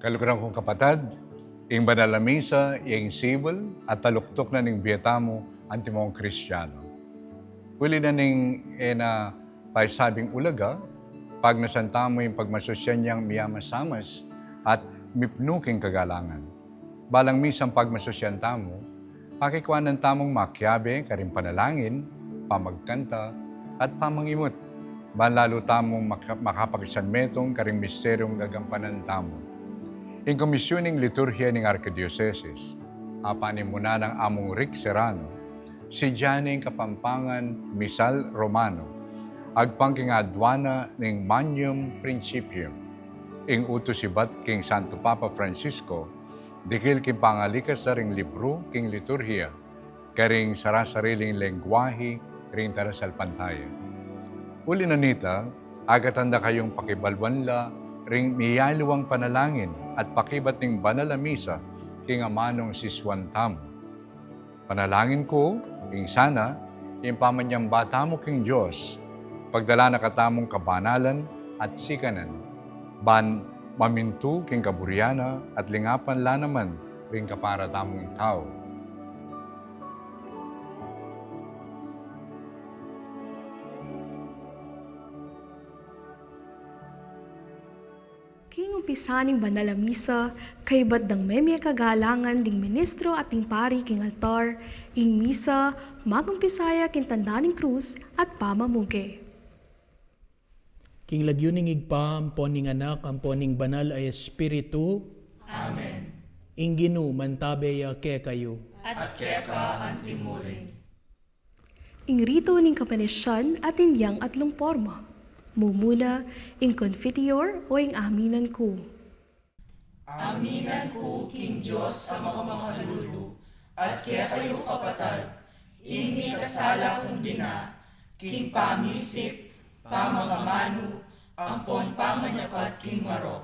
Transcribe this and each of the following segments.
Kalukuran kong kapatad, ing banal na misa, ing sibol, at taluktok na ning biyetamo, antimong Kristyano. Huli na ning paisabing ulaga, pag nasantamo yung pagmasusyan niyang miyamasamas at mipnuking kagalangan. Balang misang pagmasusyan tamo, pakikuanan tamong makyabe, karing panalangin, pamagkanta, at pamangimot. Lalo tamong makapagsanmetong karing misteryong gagampanan tamo. In komisyoning liturhiya ng Arkedioceses, apanin muna ng among Rick Serrano, si Janing Kapampangan Misal Romano, agpangking adwana ng Magnum Principium, ing utos sibat king Santo Papa Francisco, dikil king pangalikas na ring libro king liturhiya, karing sarasariling lengguwahe, ring tarasal pantaya. Uli na nita, agatanda kayong pakibalwanla, ring miyaluwang panalangin at pakibat ng banal na misa king amanong siswantam. Panalangin ko, king sana, yung pamanyang bata mo king Diyos, pagdala na katamong kabanalan at sikanan, ban mamintu king kaburyana at lingapan la naman ring kapara tamong tao. King umpisa ning banal na misa, kay baddang memya kagalangan ding ministro at ding pari king altar, ing misa, magumpisaya king tanda ning krus at pamamuge. King lagyuning igpa, ampon ning anak, ampon ning banal ay espiritu. Amen. Ing Ginu, mantabeya ke kayo. At keka antimurin. Ing rito ning kapanesyan at inyang atlong porma. Mumuna, ing confiteor o ing aminan ko. Aminan ko, King Diyos sa mga makalulu, at kaya kayo kapatad, ing kasala kong bina, King pamisip, pamangamano, ampon pamanyapat King Marok,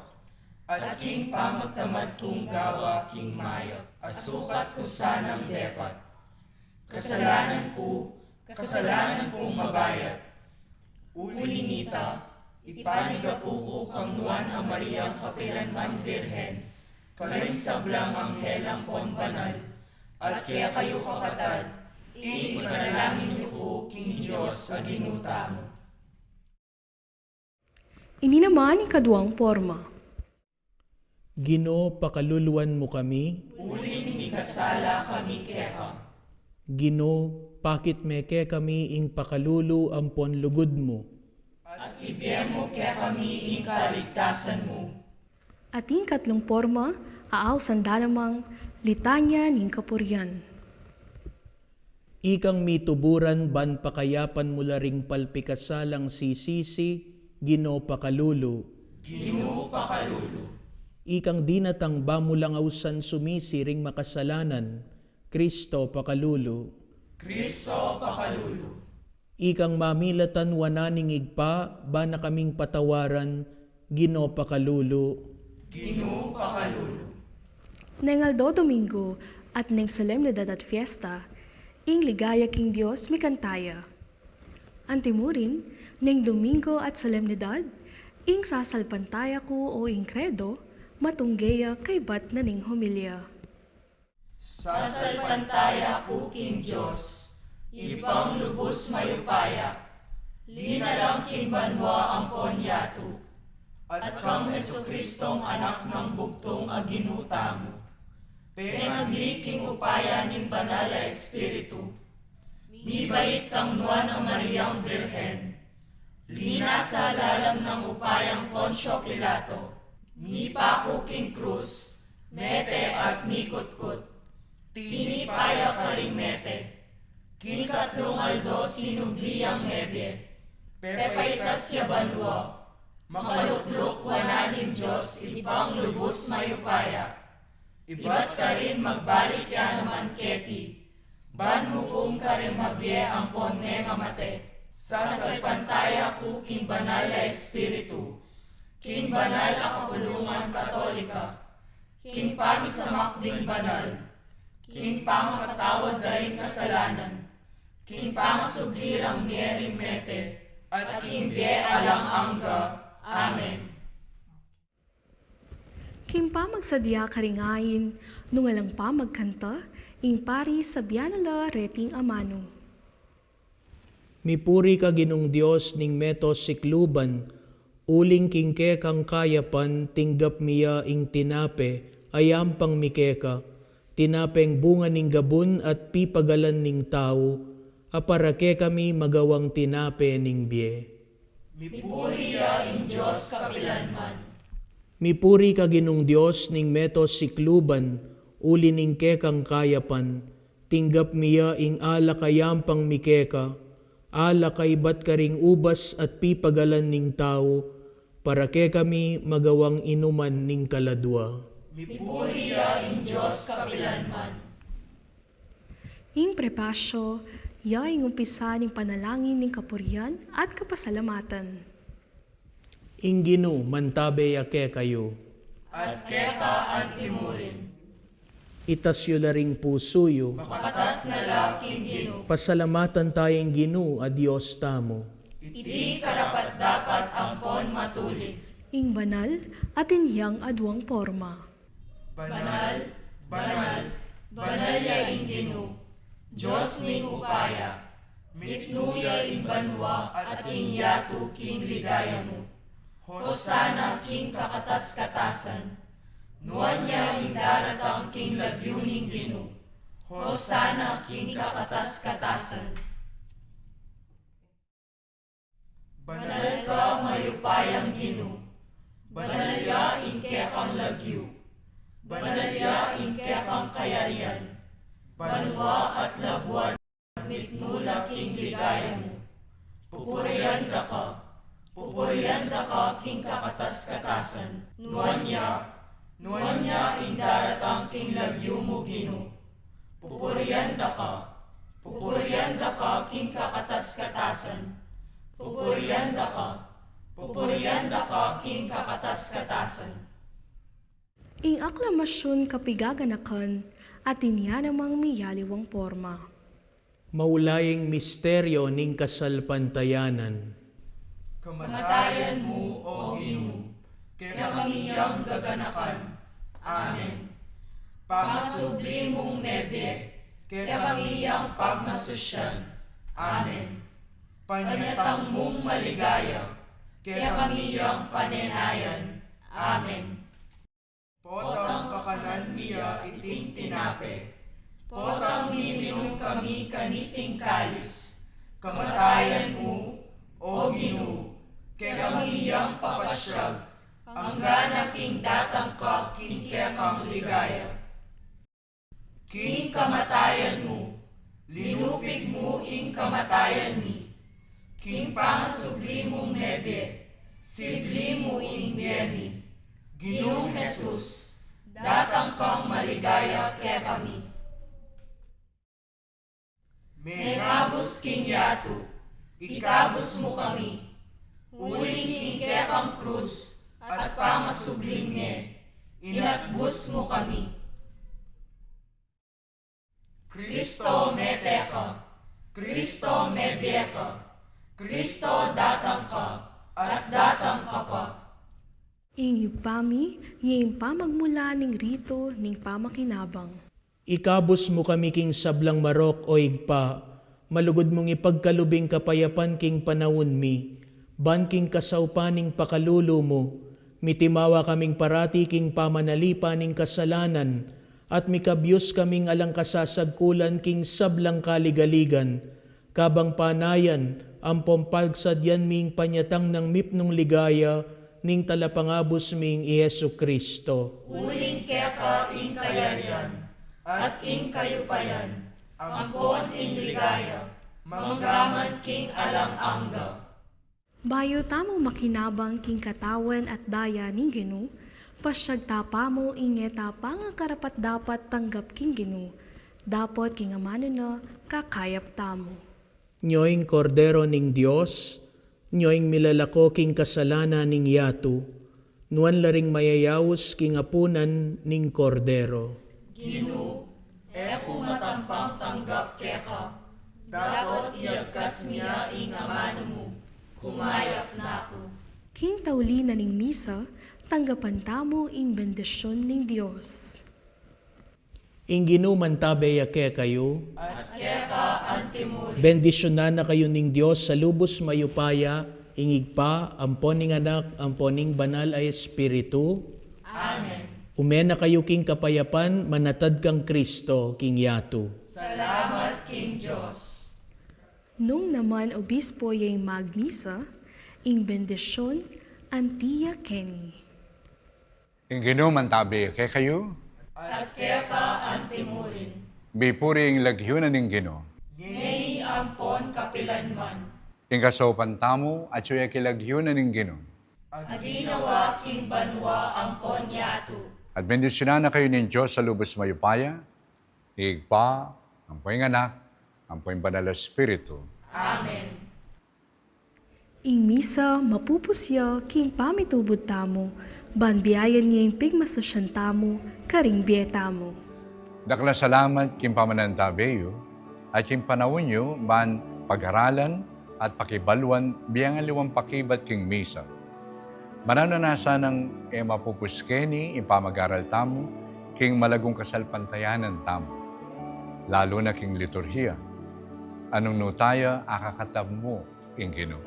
at King pamagtamad kong gawa King Mayap, asukat ko sanang depat. Kasalanan kong mabayat, uli nita, ipanigapu ko kang Juan a Mariang Kapilanman Virhen, karing sablang anghel ang pon banal, at kaya kayo kapatad, ipanalangin niyo ko, King Diyos, sa ginuta mo. Ini naman ing kaduang porma. Gino, pakaluluan mo kami. Uling mikasala kami keka. Gino, pakit meke kami ing pakalulu ampon lugod mo. At ibigay mo kaya kami ing kaligtasan mo. At ing katlong porma, aaw sanda namang litanya ning kapuryan. Ikang mituburan ban pakayapan mula ring palpikasalang sisisi, Gino pakalulu. Gino pakalulu. Ikang dinatang bamulangausan sumisi ring makasalanan, Kristo pakalulu. Kristo pakalulu. Ikang mamilatan wananing igpa, ba na kaming patawaran, Gino pakalulu. Gino pakalulu. Nengaldo Domingo at neng solemnidad at fiesta, ing ligaya king Diyos mikantaya. Antimurin, neng Domingo at solemnidad, ing sasalpantaya ko o ing credo, matunggeya kay bat na ning humilya. Sasalpantaya ko, King Diyos, ipang lubos mayupaya, linalang King Banwa ang ponyato, at kang Jesucristong anak ng bugtong aginuta mo. Pengagliking upaya ning banal na espiritu, mibait kang Juan ang Mariang Virhen, lina sa lalam ng upayang Poncio Pilato, mipako King Cruz, mete at mikutkut, tinipaya ka rin mete, King Katlong Aldo sinubliyang mebye, pepaitas ya banwa, makalukluk wananing Diyos ibang lubos mayupaya, iba't ka rin magbalik ya naman keti, ban mukum ka rin mabye ang ponne nga mate, sasalpantaya ko King Banal na Espiritu, King Banal a Kapulungan Katolika, King Pamisamakding Banal, King Pangapatawad daing kasalanan, King Pangasublirang miyering mete, at King Bie alang angga. Amen. Kim pa magsadya karingayin, nungalang pa magkanta, ing pari sa biyanala reting amano. Mipuri ka ginong Diyos ning metos sikluban, uling kingke kang kayapan, tinggap miya ing tinape, ayampang mikeka, tinapeng bunga ning gabun at pipagalan ning tao, aparake kami magawang tinape ning bie. Mipuriya ing Diyos kapilanman. Mipuri ka ginong Diyos ning metos sikluban, uli ning kekang kayapan, tinggap miya ing ala kayampang mikeka, ala kay bat karing ubas at pipagalan ning tao, para ke kami magawang inuman ning kaladwa. Mipuriya ing Diyos kapilanman. Ing prepasyo, ya ing umpisa ning panalangin ning kapurian at kapasalamatan. Ingginu mantabe ake kayo, At keka ang timurin. itasyo laring pusuyo, Makatas na laking Gino. pasalamatan tayong ginu a Diyos tamo. Iti karapat dapat ampon matulik. Ing banal at inyang adwang porma. Banal, banal, banal ya ing Gino. Diyos ning upaya. Mipnuya ing banwa at ing yatu king ligaya mo. Hosana king kakatas-katasan. Nuan niya ing daratang king lagyo ning Gino. Hosana king kakatas-katasan. Banal ka mayupayang Gino. Banal ya ing kekang lagyo. Banal ya ing kekang kayarian. Banwa at labuan mitnula king ligaya mo. Pupurianda ka king kakatas-katasan. Nuan niya ing daratang king lagyo mo Gino. Pupurianda ka king kakatas-katasan. Pupurianda ka king kakatas-katasan. Ing aklamasyon kapigaganakan at inya namang miyaliwang porma. Maulaying misteryo ning kasalpantayanan. Kamatayan mo, O Gino, kaya kami yang gaganakan. Amen. Pangasubli mong nebe, kaya kami yang pagmasosyan. Amen. Panyatang mong maligaya, kaya kami yang panenayan. Amen. Potang kakanan niya iting tinape, potang mininom kami kaniting kalis. Kamatayan mo, O Gino, kaya kami yang papasyag, hanggang king datang ka king kekang ligaya. King kamatayan mo, linupig mo ing kamatayan mi. King pangasubli mong nebe, sibli mo ing biyemi. Ginoong Jesus, datang kang maligaya ke kami. Mengabos king yatu, ikabos mo kami. Uling king kekang krus, at pangasubling me, inatbus mo kami. Kristo meteka, Kristo mebieka, Kristo datang ka, at datang ka pa. Ing ipami, yung pamagmula ning rito ning pamakinabang. Ikabos mo kami king sablang marok o igpa, malugod mong ipagkalubing kapayapan king panawon mi, ban king kasaupaning pakalulo mo, mitimawa kaming parati king pamanalipa ning kasalanan, at mikabyos kaming alang kasasagkulan king sablang kaligaligan, kabang panayan, ang pompagsadyan ming panyatang ng mipnong ligaya, ning talapangabos ming i Yesu Kristo. Uling keka ing kayarian, at ing kayupayan, ampon ing ligaya, manggaman king alang angga. Bayo tamang makinabang king katawan at daya ning Gino, pasyag tapa mo ingeta pa nga karapat dapat tanggap king Gino, dapat king amano na kakayap tamo. Nyoing kordero ning Dios, nyoing milalako king kasalanan ning yatu, nuan laring mayayawos king apunan ning kordero. Gino, kung matampang tanggap keka, dapat iagkas niya ing amano mo, kumayap na ako. King tauli na ning misa, tanggapan tamo in bendisyon ning Dios. Inginuman tabeya kaya kayo, At kaya ka antimuri. bendisyonan na kayo ning Diyos sa lubos mayupaya, ingig pa, ampon ning anak, ampon ning banal ay Espiritu. Amen. Umen na kayo king kapayapan, manatad kang Kristo, king yato. Salamat King Diyos. Nung naman obispo yung magmisa, in bendisyon, Antia Kenny. Inginuman tabi kay kayo, At kaya ka antimurin. bipuri ing lagyunan ning Ginoo. Ngeni ampon kapilanman. Ing kasopan tamo at suya kilagyunan ning Ginoo. Aginawa King Banwa ampon yato. At bendisyonan na kayo ng Diyos sa lubos mayupaya, igpa, ang poing anak, ang poing banal na Espiritu. Amen. In misa, mapupusya, king pamitubod tamo, banbiyayan niya yung pigmasosyan tamo, karing bietamo. Dakla salamat king pamananta beyo, at king panahon nyo, ban pag-aralan at pakibalwan biyang aliwang pakibat king misa. Manananasa ng mapupuskeni impamag-aral tamo, king malagong kasalpantayanan tamo, lalo na king liturhiya. Anong nutaya akakatab mo, ing Ginoo.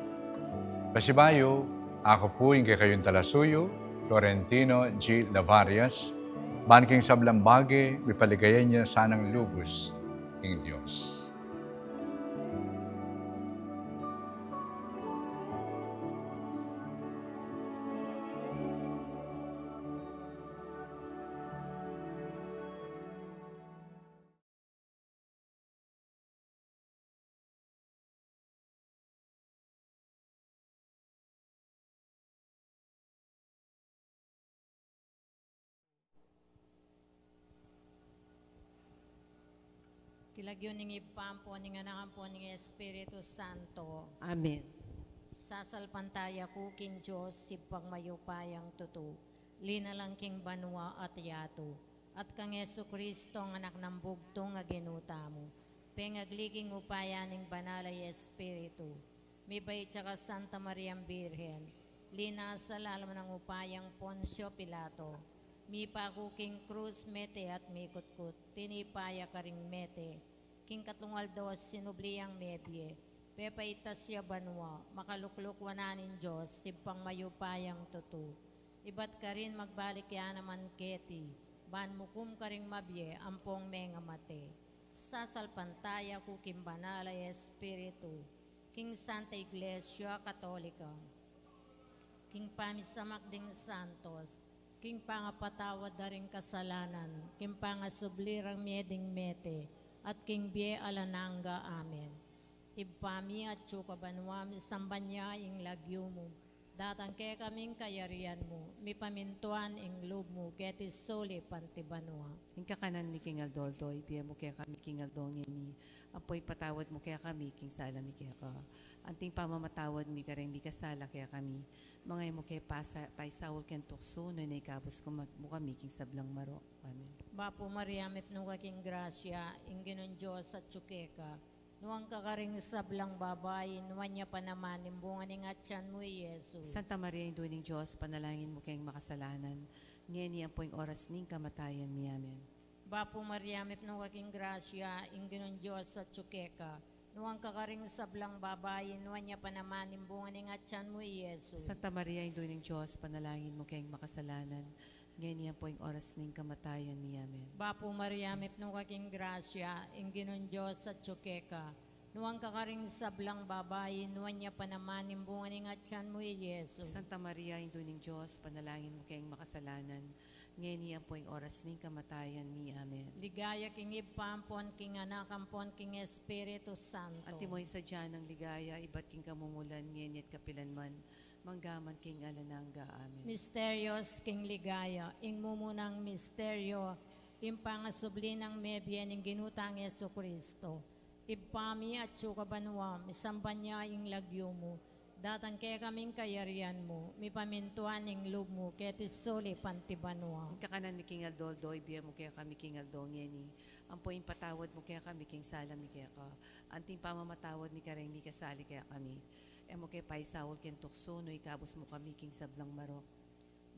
Pasibayo, ako po yung kayong talasuyo, Florentino G. Lavarias, banking sablambage, mipaligayan niya sanang lubos, ing Diyos. Kilagyo ning ipampo ning anakampo ning Espiritu Santo. Amen. Sasalpantaya ko king Diyos sipag mayupayang tuto. Linalang king banwa at yato. At kang Yesu Kristo ang anak ng bugtong nga ginuta mo. Pengagliging upaya ning banalay Espiritu. Mibay tsaka Santa Mariang Birhen. Lina sa lalam ng upayang Poncio Pilato. Mi pakuking krus mete at mikutkut, tinipaya karing mete. King katlungal dos sinubliyang mebye, pepaitas siya banwa, makalukluk wananin Diyos, sipang mayupayang tutu. Ibat ka rin magbalik ya naman keti, ban mukum karing mabye, ampong menga mate. Sasalpantaya ko kimbanalay Espiritu, King Santa Iglesia Katolika, King Pamisamak ding Santos, King pangapatawad daring kasalanan, King pangasublirang mieding mete, at King Bie Alananga, Amen. Ibpami at chukabanwami sambanya ing lagyo mo, datang ke kaming kayarian mo, mi pamintuan ing loob mo, ketis soli pantibanwa. Ing kakanan mi king aldoldoy, biya mo kaya kami king aldongin ni, apoy patawad mo kaya kami, king sala mi kaya ka. Anting pamamatawad mi kareng mi kasala kaya kami, mga mo kaya paisawol ken tukso, no na ikabos ko mo kami, king sablang maro. Amen. Bapo Mariamit nung kaking grasya, ing ginon Diyos at tsukeka, nuwang kakaring sablang babae, nuwan niya pa naman, imbungan ning atyan mo, Jesus. Santa Maria, Induning Diyos, panalangin mo kayong makasalanan, ngayon niya po yung oras ning kamatayan mi. Amen. Bapo Mariamit nung kaking grasya, ing ginon Diyos at tsukeka, nuwang kakaring sablang babae, nuwan niya pa naman, imbungan ning atyan mo, Jesus. Santa Maria, Induning Diyos, panalangin mo kayong makasalanan, ngayon niya po yung oras ning kamatayan mi. Amen. Bapo Mariamit nung kaking grasya, ing ginon Diyos at tsukeka, nuwang kakaring sablang babae, nuwan niya pa naman, imbungan ning atyan mo, Jesus. Santa Maria, Induning Diyos, panalangin mo kayong makasalanan, ngayon niya po yung oras ning kamatayan mi. Amen. Ligaya king ipampon, king anakampon, king Espiritu Santo. At timoy sa dyan ng ligaya, iba't king kamumulan, ngayon at kapilanman, manggaman king alananga. Amen. Misterios king ligaya, ing mumunang misteryo, impangasubli ng mebyen ing ginutang Yesu Kristo. Ipami at sukabanwa, misamban niya ing lagyo mo, datang kaya kaming kayarian mo, mipamintuan ing loob mo, ketis soli pantibanwa. Ang kakanan mi king aldoldo, ibiya mo kaya kami king aldong yeni. Ang poing patawad mo kaya kami king sala mi kaya ka. Anting pamamatawad mi kareng mi kasali kaya kami. Emo kaya paisawol ken tukso, no ikabos mo kami king sablang marok.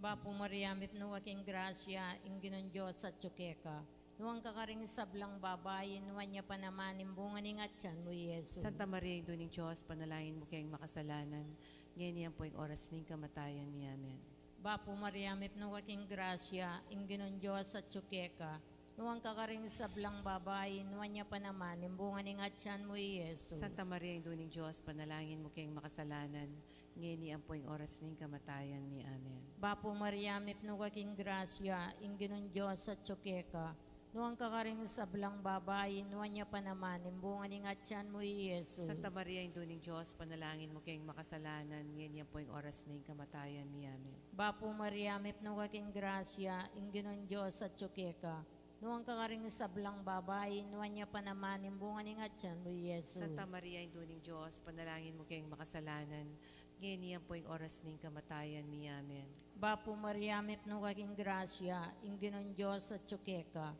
Bapo Maria, mipno aking grasya, ingginon Diyos at tsukeka. Nuwang kakaring sablang babae, nuwan niya pa naman, imbungan ng atyan mo, Yesus. Santa Maria, Ina ng Diyos, panalangin mo kayong makasalanan, ngayon yan po yung oras ng kamatayan ni Amen. Bapo Maria, mipno aking grasya, ingginon Diyos at tsukeka. Nuwang kakaring sablang babae, nuwan niya pa naman, imbungan ng atyan mo, Yesus. Santa Maria, Ina ng Diyos, panalangin mo kayong makasalanan, ngayon yan po yung oras ng kamatayan ni Amen. Bapo Maria, mipno aking grasya, ingginon Diyos at tsukeka. Nuwang kakaring sablang babae, nuwan niya pa naman, imbungan ng atyan mo, Yesus. Santa Maria, Ina ng Diyos, panalangin mo kayong makasalanan, ngayon yan po yung oras ng kamatayan ni Amen. Bapo Maria, mipno aking grasya, ingginon Diyos at tsukeka. Nuwang kakaring sablang babae, nuwan niya pa naman, imbungan ng atyan mo, Yesus. Santa Maria, Ina ng Diyos, panalangin mo kayong makasalanan, ngayon yan po yung oras ng kamatayan ni Amen. Bapo Maria, mipno aking grasya, ingginon Diyos at tsukeka.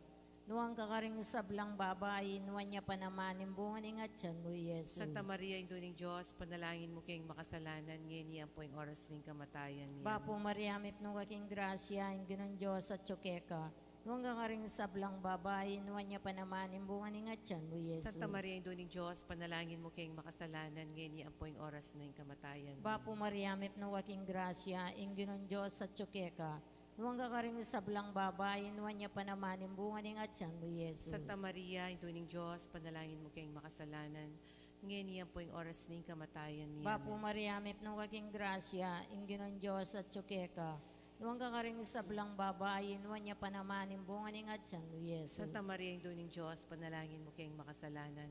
Nuwang kakaring sablang babae, nuwan niya pa naman, imbungan ng atyan mo, Yesus. Santa Maria, Ina ng Diyos, panalangin mo kayong makasalanan, ngayon yan po yung oras ng kamatayan ni Bapo Amen. Maria, mipno aking grasya, ingginon Diyos at tsukeka. Nuwang kakaring sablang babae, nuwan niya pa naman, imbungan ng atyan mo, Yesus. Santa Maria, Ina ng Diyos, panalangin mo kayong makasalanan, ngayon yan po yung oras ng kamatayan ni Bapo Maria, mipno aking grasya, ingginon Diyos at tsukeka. Nuwang kakaring sablang babae, nuwan niya pa naman, imbungan ng atyan mo, Yesus. Santa Maria, Ina ng Diyos, panalangin mo kayong makasalanan, ngayon yan po yung oras ng kamatayan ni Bapo Amen. Maria, mipno aking grasya, ingginon Diyos at tsukeka. Nuwang kakaring sablang babae, nuwan niya pa naman, imbungan ng atyan mo, Yesus. Santa Maria, Ina ng Diyos, panalangin mo kayong makasalanan,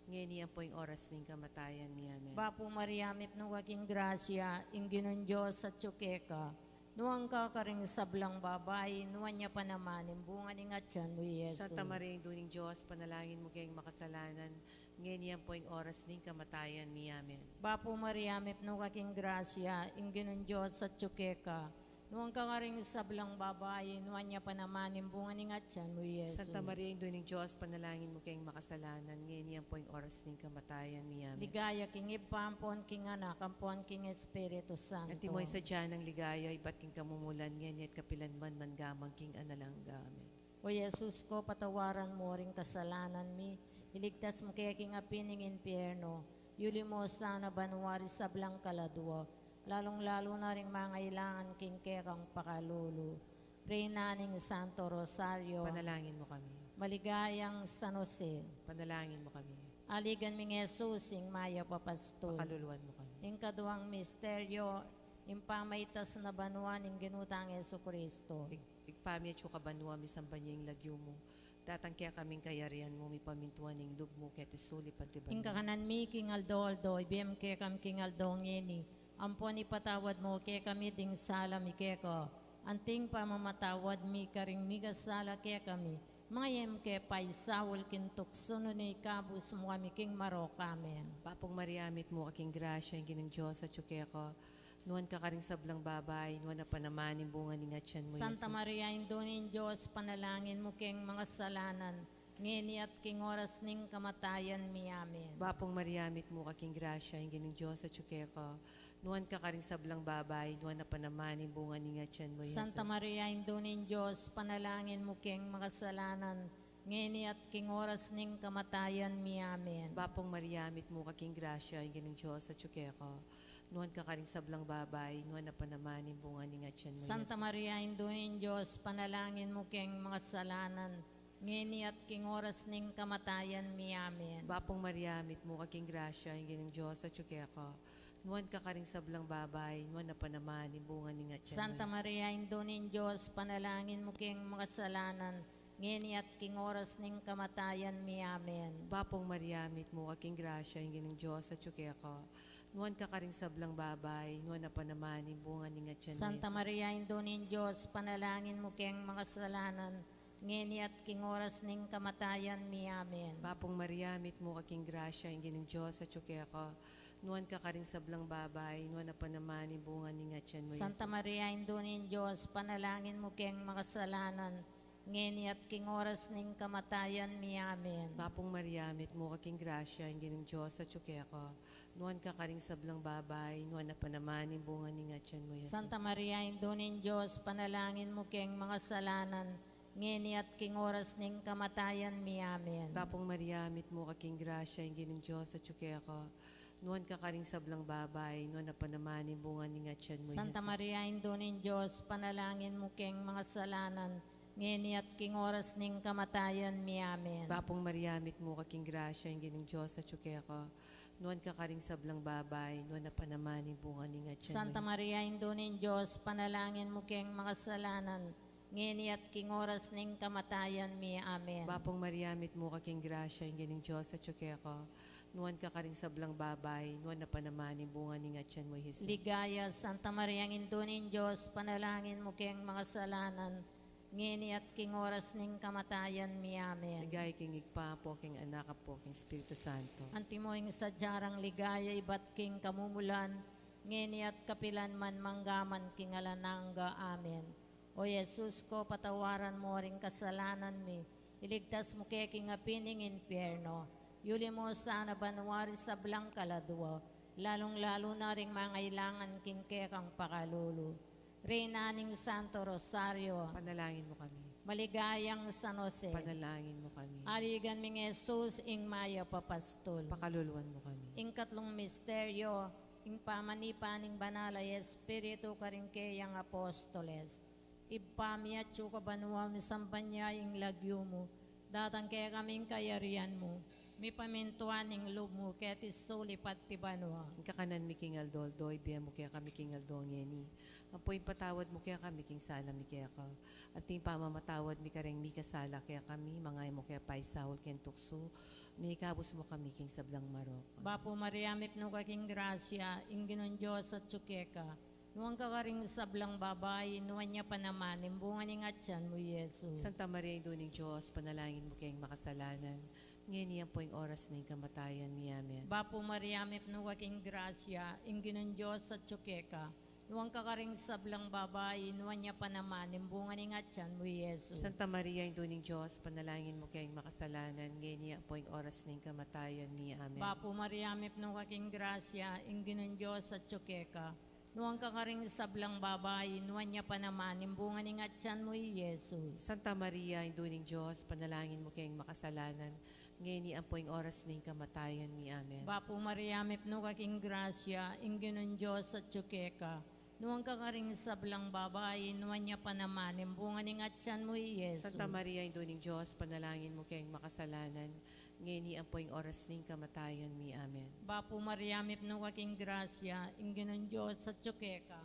ngayon yan po yung oras ng kamatayan ni Amen. Bapo Maria, mipno aking grasya, ingginon Diyos at tsukeka. Nuwang kakaring sablang babae, nuwan niya pa naman, imbungan ng atyan mo, Yesus. Santa Maria, Ina ng Diyos, panalangin mo kayong makasalanan, ngayon yan po yung oras ng kamatayan ni Amen. Bapo Maria, mipno aking grasya, ingginon Diyos at tsukeka. Nuwang kakaring sablang babae, nuwan niya pa naman, imbungan ng atyan mo, Yesus. Santa Maria, Ina ng Diyos, panalangin mo kayong makasalanan, ngayon yan po yung oras ng kamatayan ni Amen. Ligaya king ipampon king anak, ampon king Espiritu Santo. At timoy sa tiyan ng ligaya, iba't king kamumulan, ngayon at kapilanman mangamang king analangga. Amen. O Yesus ko, patawaran mo ring kasalanan mi, iligtas mo kaya king apining impyerno, yuli mo sana banwari sablang kaladwa, lalong-lalo na ring mga ilangan king kekang pakalulu. Pray naning Santo Rosario, Panalangin mo kami. maligayang San Jose, Panalangin mo kami. aligan ming Jesus, ing maya papasto. Pakaluluan mo kami. Ing kaduang misteryo, impamaitas na banuan ing ginutang Yesu Kristo. Igpami at kabanwa, misamba niya yung lagyo mo. Tatangkya kaming kayarian mo, mi pamintuan ng lug mo, kaya tisuli pantiban Ing kakanan mi king aldo, ibiyem ke kam king aldong yeni. Ampon ipatawad mo ke kami ding sala mi ke ko. Anting pamamatawad mi karing miga sala ke kami. Mayem ke paisawol kintukso no ni kabus mo kami king marok. Amen. Papong Mariamit mo, aking grasya, yung ginang Diyos at ko. Nuwan ka karing sablang babay, nuwan na panaman, yung bunga ni ngatyan mo, Santa Jesus. Maria, Indunin Diyos, panalangin mo king mga salanan. Ngini at king oras ning kamatayan mi. Amen. Bapong Mariamit mo, aking grasya, yung ginang Diyos at ko. Nuwan ka karing sablang babay, nuwan na panaman, yung bunga ni ngatyan mo, Jesus. Santa Maria, Indunin Diyos, panalangin mo king mga salanan. Ngini at king oras ning kamatayan mi. Amen. Bapong Mariamit mo, aking grasya, yung ginang Diyos at ko. Nuwan ka karing sablang babay, nuwan na panaman, yung bunga ni ngatyan mo, Santa Jesus. Maria, Indunin Diyos, panalangin mo king mga salanan. Ngini at king oras ning kamatayan mi. Amen. Bapong Mariamit mo, aking grasya, yung ginang Diyos at ko. Nuwan ka karing sablang babay, nuwan na panaman, yung bunga ni ngatyan mo, Santa Jesus. Maria, Indunin Diyos, panalangin mo king mga salanan. Ngini at king oras ning kamatayan mi. Amen. Bapong Mariamit mo, aking grasya, yung ginang Diyos at ko. Nuwan ka karing sablang babay, nuwan na panaman, yung bunga ni ngatyan mo, Santa Jesus. Maria, Indunin Diyos, panalangin mo king mga salanan. Ngini at king oras ning kamatayan mi. Amen. Bapong Mariamit mo, aking grasya, yung ginang Diyos at ko. Nuwan ka karing sablang babay, nuwan na panaman, yung bunga ni ngatyan mo, Santa Jesus. Maria, Indunin Diyos, panalangin mo king mga salanan. ngeni at king oras ning kamatayan mi. Amen. Bapong Maria, mit mo kaking grasya, ingin ng Diyos at tsukeko. Nuan ka karing sablang babay, nuan na panamanin bunga ni nga tiyan mo, Jesus. Santa Maria, Indunin Diyos, panalangin mo keng mga salanan, ngeni at king oras ning kamatayan mi. Amen. Bapong Maria, mit mo kaking grasya, ingin ng Diyos at tsukeko. Nuan ka karing sablang babay, nuan na panamanin bunga ni nga tiyan mo, Santa Jesus. Maria, Indunin Diyos, panalangin mo keng mga salanan, ngeni at king oras ning kamatayan mi. Amen. Bapong Maria, mit mo kaking grasya, ingin ng Diyos at tsukeko. Nuan ka karing sablang babay, nuan na panamanin bunga ni nga tiyan mo, Santa Jesus. Maria, Indunin Diyos, panalangin mo keng mga salanan, ngeni at king oras ning kamatayan mi. Amen. Bapong Maria, mit mo kaking grasya, ingin ng Diyos at tsukeko. Nuan ka karing sablang babay, nuan na panamanin bunga ni nga tiyan mo, Jesus. Ligaya, Santa Maria, Indunin Diyos, panalangin mo keng mga salanan, ngeni at king oras ning kamatayan mi. Amen. Ligay king igpa po king anak po king Espiritu Santo. Antimoing sadyarang ligaya, ibat king kamumulan, ngeni at kapilan man manggaman king alanangga. Amen. O Jesus ko, patawaran mo ring kasalanan mi, iligtas mo kay king apining impyerno, yuli mo sana banwari sa blang kaladwa, lalong-lalo na ring mangailangan king kekang pakalulu. Reynaning Santo Rosario, Panalangin mo kami. maligayang San Jose, Panalangin mo kami. aligan ming Jesus ing maya papastol. Pakaluluan mo kami. Ing katlong misteryo, ing pamanipaning banalay Espiritu karingkeyang apostoles. Ipamya tsuka banwa misampanya ing lagyo mo, datang kaya kaming kayarian mo, mi pamintuan ing loob mo, kaya tisuli pati banwa. Ang kakanan mi king aldoldo, ibiyan mo kaya kami king aldongeni. Ang po'y patawad mo kaya kami king sala mi kaya ka. At ting pamamatawad mi kareng mi kasala kaya kami, mangay mo kaya paisahol ken tukso, nikabos mo kami king sablang marok. Bapo Maria, mipno kaking grasya, ing ginon Diyos at tsukeka, nuwang kakaring sablang babay, nuwan niya pa naman, imbungan ni ngatyan mo, Jesus. Santa Maria, Induning Diyos, panalangin mo kayong makasalanan. Ngayon niyan po yung oras na yung kamatayan mi. Amen. Bapo Maria, mipno kaking grasya, ing ginon Diyos at tsukeka, nuwang kakaring sablang babay, nuwan niya pa naman, imbungan ni ngatyan mo, Jesus. Santa Maria, Induning Diyos, panalangin mo kayong makasalanan. Ngayon niyan po yung oras na yung kamatayan mi. Amen. Bapo Maria, mipno kaking grasya, ing ginon Diyos at tsukeka, nuwang kakaring sablang babay, nuwan niya pa naman, imbungan ni ngatyan mo, Jesus. Santa Maria, Induning Diyos, panalangin mo kayong makasalanan. Ngayon niyan po yung oras na yung kamatayan mi. Amen. Bapo Maria, mipno kaking grasya, ing ginon Diyos at tsukeka, nuwang kakaring sablang babay, nuwan niya pa naman, imbungan ni ngatyan mo, Jesus. Santa Maria, Induning Diyos, panalangin mo kayong makasalanan. Ngayon niyan po yung oras na yung kamatayan mi. Amen. Bapo Maria, mipno kaking grasya, ing ginon Diyos at tsukeka,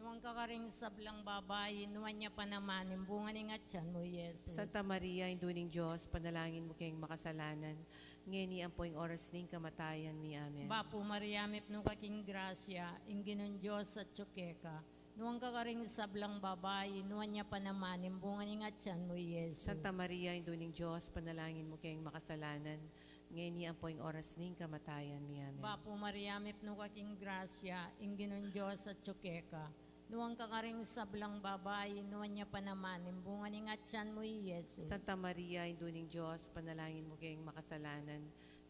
nuwang kakaring sablang babay, nuwan niya pa naman, imbungan ni ngatyan mo, Jesus. Santa Maria, Induning Diyos, panalangin mo kayong makasalanan. Ngayon niyan po yung oras na yung kamatayan mi. Amen. Bapo Maria, mipno kaking grasya, ing ginon Diyos at tsukeka, nuwang kakaring sablang babay, nuwan niya pa naman, imbungan ni ngatyan mo, Jesus. Santa Maria, Induning Diyos, panalangin mo kayong makasalanan. Ngayon niyan po yung oras na yung kamatayan mi. Amen. Bapo Maria, mipno kaking grasya, ing ginon Diyos at tsukeka, nuwang kakaring sablang babay, nuwan niya pa naman, imbungan ni ngatyan mo, Jesus. Santa Maria, Induning Diyos, panalangin mo kayong makasalanan.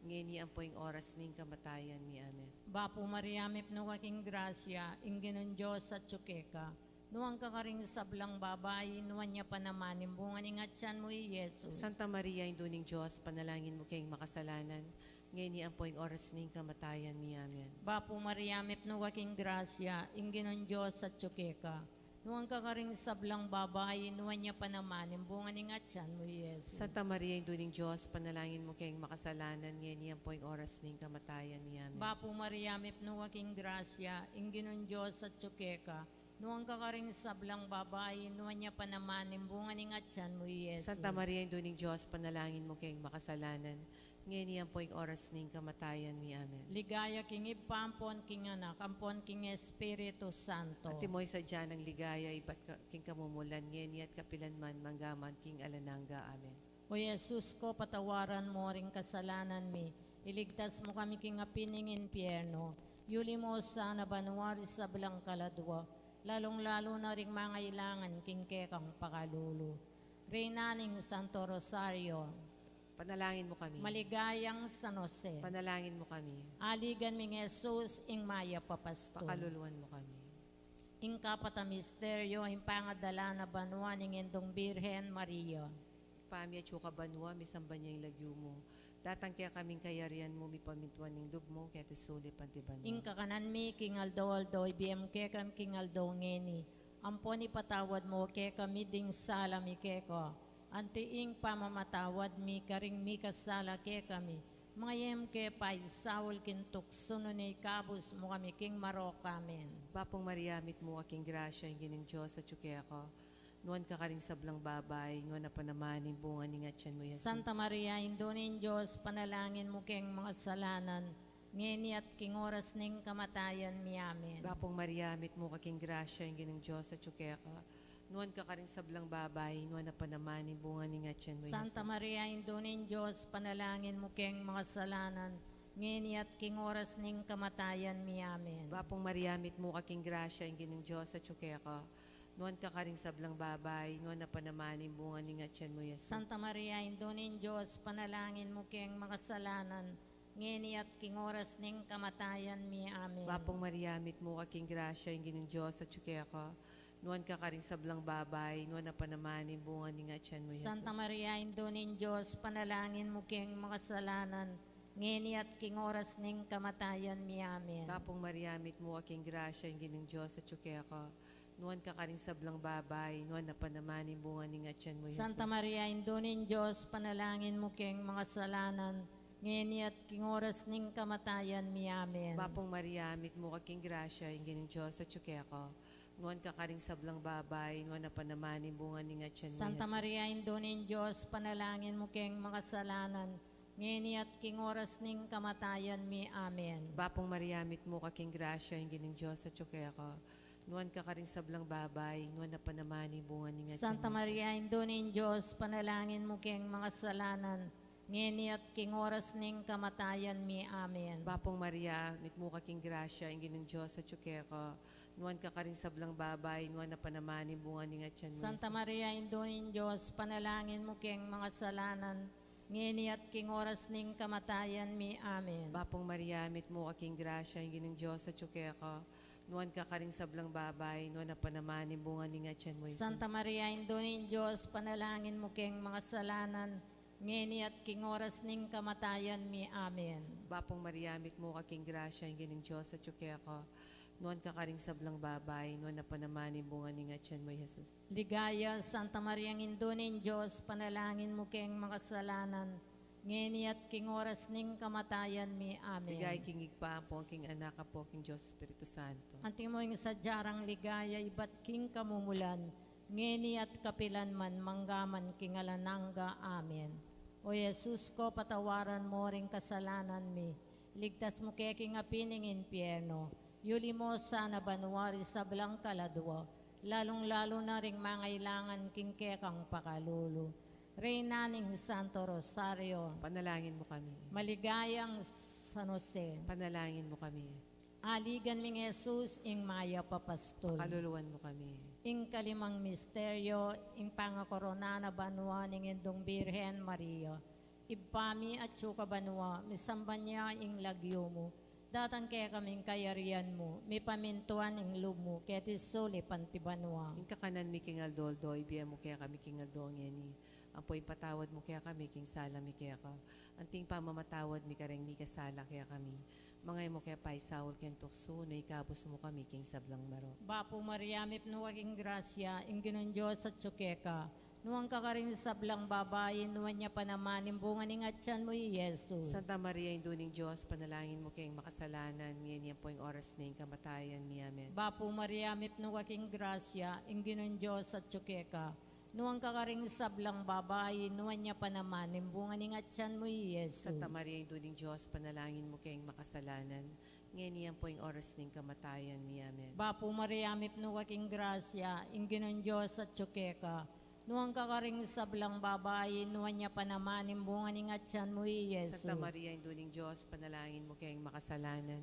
Ngayon niyan po yung oras na yung kamatayan mi. Amen. Bapo Maria, mipno kaking grasya, ing ginon Diyos at tsukeka, nuwang kakaring sablang babay, nuwan niya pa naman, imbungan ni ngatyan mo, Jesus. Santa Maria, Induning Diyos, panalangin mo kayong makasalanan. Ngayon niyan po yung oras na yung kamatayan mi. Amen. Bapo Maria, mipno kaking grasya, ing ginon Diyos at tsukeka, nuwang kakaring sablang babay, nuwan niya pa naman, imbungan ni ngatyan mo, Jesus. Santa Maria, Induning Diyos, panalangin mo kayong makasalanan. Ngayon niyan po yung oras na yung kamatayan mi. Amen. Bapo Maria, mipno kaking grasya, ing ginon Diyos at tsukeka, nuwang kakaring sablang babay, nuwan niya pa naman, imbungan ni ngatyan mo, Jesus. Santa Maria, Induning Diyos, panalangin mo kayong makasalanan. Ngayon niyan po yung oras na yung kamatayan mi. Amen. Ligaya king ipampon king anak, ampon king Espiritu Santo. At timoy sa dyan ng ligaya, ibat king kamumulan, ngayon at kapilan man, manggaman, king alanangga. Amen. O Jesus ko, patawaran mo ring kasalanan mi, iligtas mo kami king apining impyerno, yuli mo sana banwari sa belang kaladwa, lalong-lalo na ring mga ilangan king kekang pakalulu. Reynaning Santo Rosario, Panalangin mo kami. maligayang San Jose, Panalangin mo kami. aligan ming Jesus, ing maya papastol. Pakaluluan mo kami. Ing kapata misteryo, ing pangadala na banwa ning Indong Birhen Maria. Pami at syuka banwa, misamba niya yung lagyo mo. Datang kaya kaming kayarian mo, mi pamintuan ng dub mo, kaya tisuli pantibanwa. Ing kakanan mi, king aldo, ibiem kekam king aldo ngeni. Ampon ipatawad mo, keka mi ding sala mi keko. Antiing pamamatawad mi, karing mi kasala keka mi. Mga yem ke pay sawol kintuk sununay kabus mo kami king marok amen. Bapong Mariamit mo, aking grasya, yung gining Diyos at syuke ako. Nuan ka karing sablang babay, nuan na panamanin bunga ni ngatyan mo, Jesus. Santa Maria, Indunin Diyos, panalangin mo keng mga salanan, ngeni at king oras ning kamatayan mi amen. Bapong Mariamit mo, aking grasya, yung gining Diyos at syuke ako. Nuan ka karing sablang babay, nuan na panamanin bunga ni ngatyan mo, Santa Jesus. Maria, Indunin Diyos, panalangin mo keng mga salanan, ngeni at king oras ning kamatayan mi amen. Bapong Mariamit mo, aking grasya, yung gining Diyos at syuke ako. Nuan ka karing sablang babay, nuan na panamanin bunga ni ngatyan mo, Jesus. Santa Maria, Indunin Diyos, panalangin mo keng mga salanan, ngeni at king oras ning kamatayan mi amen. Bapong Mariamit mo, aking grasya, yung gining Diyos at syuke ako. Nuan ka karing sablang babay, nuan na panamanin bunga ni ngatyan mo, Jesus. Santa Maria, Indunin Diyos, panalangin mo keng mga salanan, ngeni at king oras ning kamatayan mi amen. Bapong Mariamit mo, aking grasya, yung gining Diyos at syuke ako. Nuan ka karing sablang babay, nuan na panamanin bunga ni ngatyan mo, Jesus. Santa Maria, Indunin Diyos, panalangin mo keng mga salanan, ngeni at king oras ning kamatayan mi amen. Bapong Mariamit mo, aking grasya, yung gining Diyos at syuke ako. Nuan ka karing sablang babay, nuan na panamanin bunga ni ngatyan mo, Santa Jesus. Maria, Indunin Diyos, panalangin mo keng mga salanan, ngeni at king oras ning kamatayan mi amen. Bapong Mariamit mo, aking grasya, yung gining Diyos at syuke ako. Nuan ka karing sablang babay, nuan na panamanin bunga ni ngatyan Santa mo, Jesus. Maria, Indunin Diyos, panalangin mo keng mga salanan, ngeni at king oras ning kamatayan mi amen. Bapong Maria, mitmo kaking grasya, ingin ng Diyos at syuke ko. Nuan ka karing sablang babay, nuan na panamanin bunga ni ngatyan mo, Santa Jesus. Maria, Indunin Diyos, panalangin mo keng mga salanan, ngeni at king oras ning kamatayan mi amen. Bapong Maria, mitmo kaking grasya, ingin ng Diyos at syuke ko. Nuan ka karing sablang babay, nuan na panamanin bunga ni ngatyan mo, Jesus. Santa Maria, Indunin Diyos, panalangin mo keng mga salanan, ngeni at king oras ning kamatayan mi amen. Bapong Maria, mitmo kaking grasya, ingin ng Diyos at syuke ko. Nuan ka karing sablang babay, nuan na panamanin bunga ni ngatyan mo, Jesus. Ligaya, Santa Maria, Indunin Diyos, panalangin mo keng mga salanan, ngeni at king oras ning kamatayan mi amen. Ligay king igpa po, king anak po, king Diyos Espiritu Santo. Anting mo yung sadyarang ligaya, iba't king kamumulan, ngeni at kapilan man, manggaman king alananga, amen. O Jesus ko, patawaran mo ring kasalanan mi, ligtas mo kaya king apining impyerno, yuli mo sana banwari sa blang kaladwa, lalong-lalo na ring mangailangan king kekang pakalulu. Reynaning Santo Rosario, Panalangin mo kami. maligayang San Jose, Panalangin mo kami. aligan ming Jesus, ing maya papastol. Kaluluwan mo kami. Ing kalimang misteryo, ing pangakorona na banwa ning Indong Birhen Maria. Ibpami at syuka banwa, misamba niya ing lagyo mo. Datan kaya kaming kayarian mo, may pamintuan ing loob mo, kaya tisuli pantibanwa. Yung kakanan mi king aldoldo, ibiyam mo kaya kami king aldongeni. Ang po'y patawad mo kaya kami, king sala mi kaya ka. Anting pamamatawad mi kareng mi kasala kaya kami. Mangay mo kaya pa'y sawol ken tukso, na ikabos mo kami, king sablang maro. Bapo Maria, mipno aking grasya, ing ginon Diyos at tsukeka. Nuwang kakaring sablang babae, nuwan niya pa naman, imbunga ni ngatyan mo, Jesus. Santa Maria, induning Diyos, panalangin mo kayong makasalanan, ngayon yan po yung oras na yung kamatayan mi, amen. Bapo Maria, mipno aking grasya, ing ginon Diyos at tsukeka. Nuwang kakaring sablang babae, nuwan niya pa naman, imbunga ni ngatyan mo, Jesus. Santa Maria, induning Diyos, panalangin mo kayong makasalanan, ngayon yan po yung oras ng kamatayan mi, amen. Bapo Maria, mipno aking grasya, ing ginon Diyos at tsukeka. Nuwang kakaring sablang babae, nuwan niya pa naman, imbunga ni ngatyan mo, Jesus. Santa Maria, induning Diyos, panalangin mo kayong makasalanan,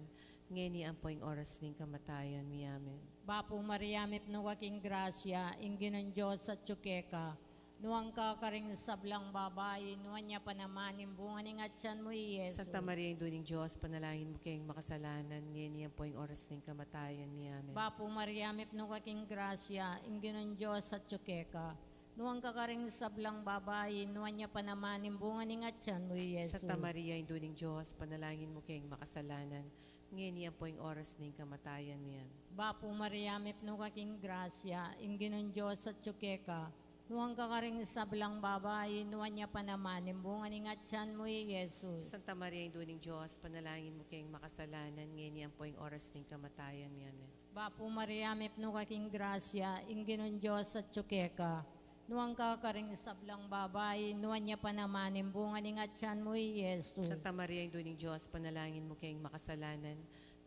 ngayon yan po yung oras ng kamatayan mi, amen. Bapo Maria, mipno aking grasya, ing ginon Diyos at tsukeka. Nuwang kakaring sablang babae, nuwan niya pa naman imbungan ng atyan mo, Yesus. Santa Maria, Induling Diyos, panalangin mo kayong makasalanan, ngayon yan po yung oras ng kamatayan niya. Amen. Bapo Maria, mipno kaking grasya, ingginon Diyos at tsukeka. Nuwang kakaring sablang babae, nuwan niya pa naman imbungan ng atyan mo, Yesus. Santa Maria, Induling Diyos, panalangin mo kayong makasalanan, ngayon yan po yung oras ng kamatayan niya. Bapo Maria, mipno kaking grasya, ingginon Diyos at tsukeka. Nuwang kakaring sablang babae, nuwan niya pa naman imbungan ng atyan mo, Yesus. Santa Maria, Induling Diyos, panalangin mo kayong makasalanan, ngayon yan po yung oras ng kamatayan niya. Amen. Bapo Maria, mipno kaking grasya, ingginon Diyos at tsukeka. Nuwang kakaring sablang babae, nuwan niya pa naman imbungan ng atyan mo, Yesus. Santa Maria, Induling Diyos, panalangin mo kayong makasalanan,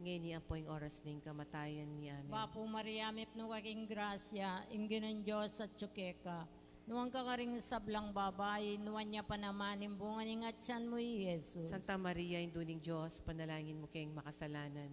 ngayon yan po yung oras ng kamatayan niya. Amen. Bapo Maria, mipno kaking grasya, ingginon Diyos at tsukeka. Nuwang kakaring sablang babae, nuwan niya pa naman imbungan ng atyan mo, Yesus. Santa Maria, Induling Diyos, panalangin mo kayong makasalanan,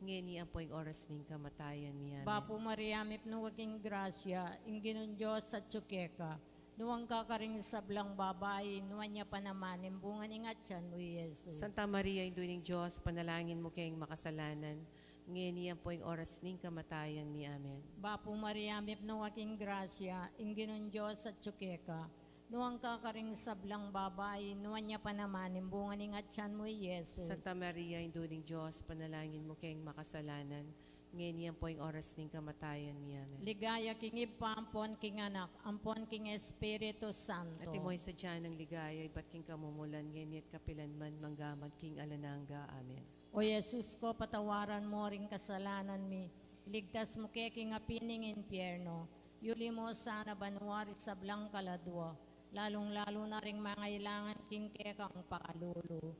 ngayon yan po yung oras ng kamatayan niya. Amen. Bapo Maria, mipno kaking grasya, ingginon Diyos at tsukeka. Nuwang kakaring sablang babae, nuwan niya pa naman imbungan ng atyan mo, Yesus. Santa Maria, Induling Diyos, panalangin mo kayong makasalanan, ngayon yan po yung oras ng kamatayan niya. Amen. Bapo Maria, mipno kaking grasya, ingginon Diyos at tsukeka. Nuwang kakaring sablang babae, nuwan niya pa naman imbungan ng atyan mo, Yesus. Santa Maria, Induling Diyos, panalangin mo kayong makasalanan, ngayon yan po yung oras ng kamatayan niya. Amen. Ligaya king ipampon king anak, ampon king Espiritu Santo. At imoy sa tiyan ng ligaya, iba't king kamumulan, ngayon at kapilanman, manggamad king alananga. Amen. O Yesus ko, patawaran mo ring kasalanan mi. Iligtas mo kay king apining impyerno. Yuli mo sana banwari sa blang kaladwa. Lalong-lalo na ring mga ilangan king kekang pakalulo.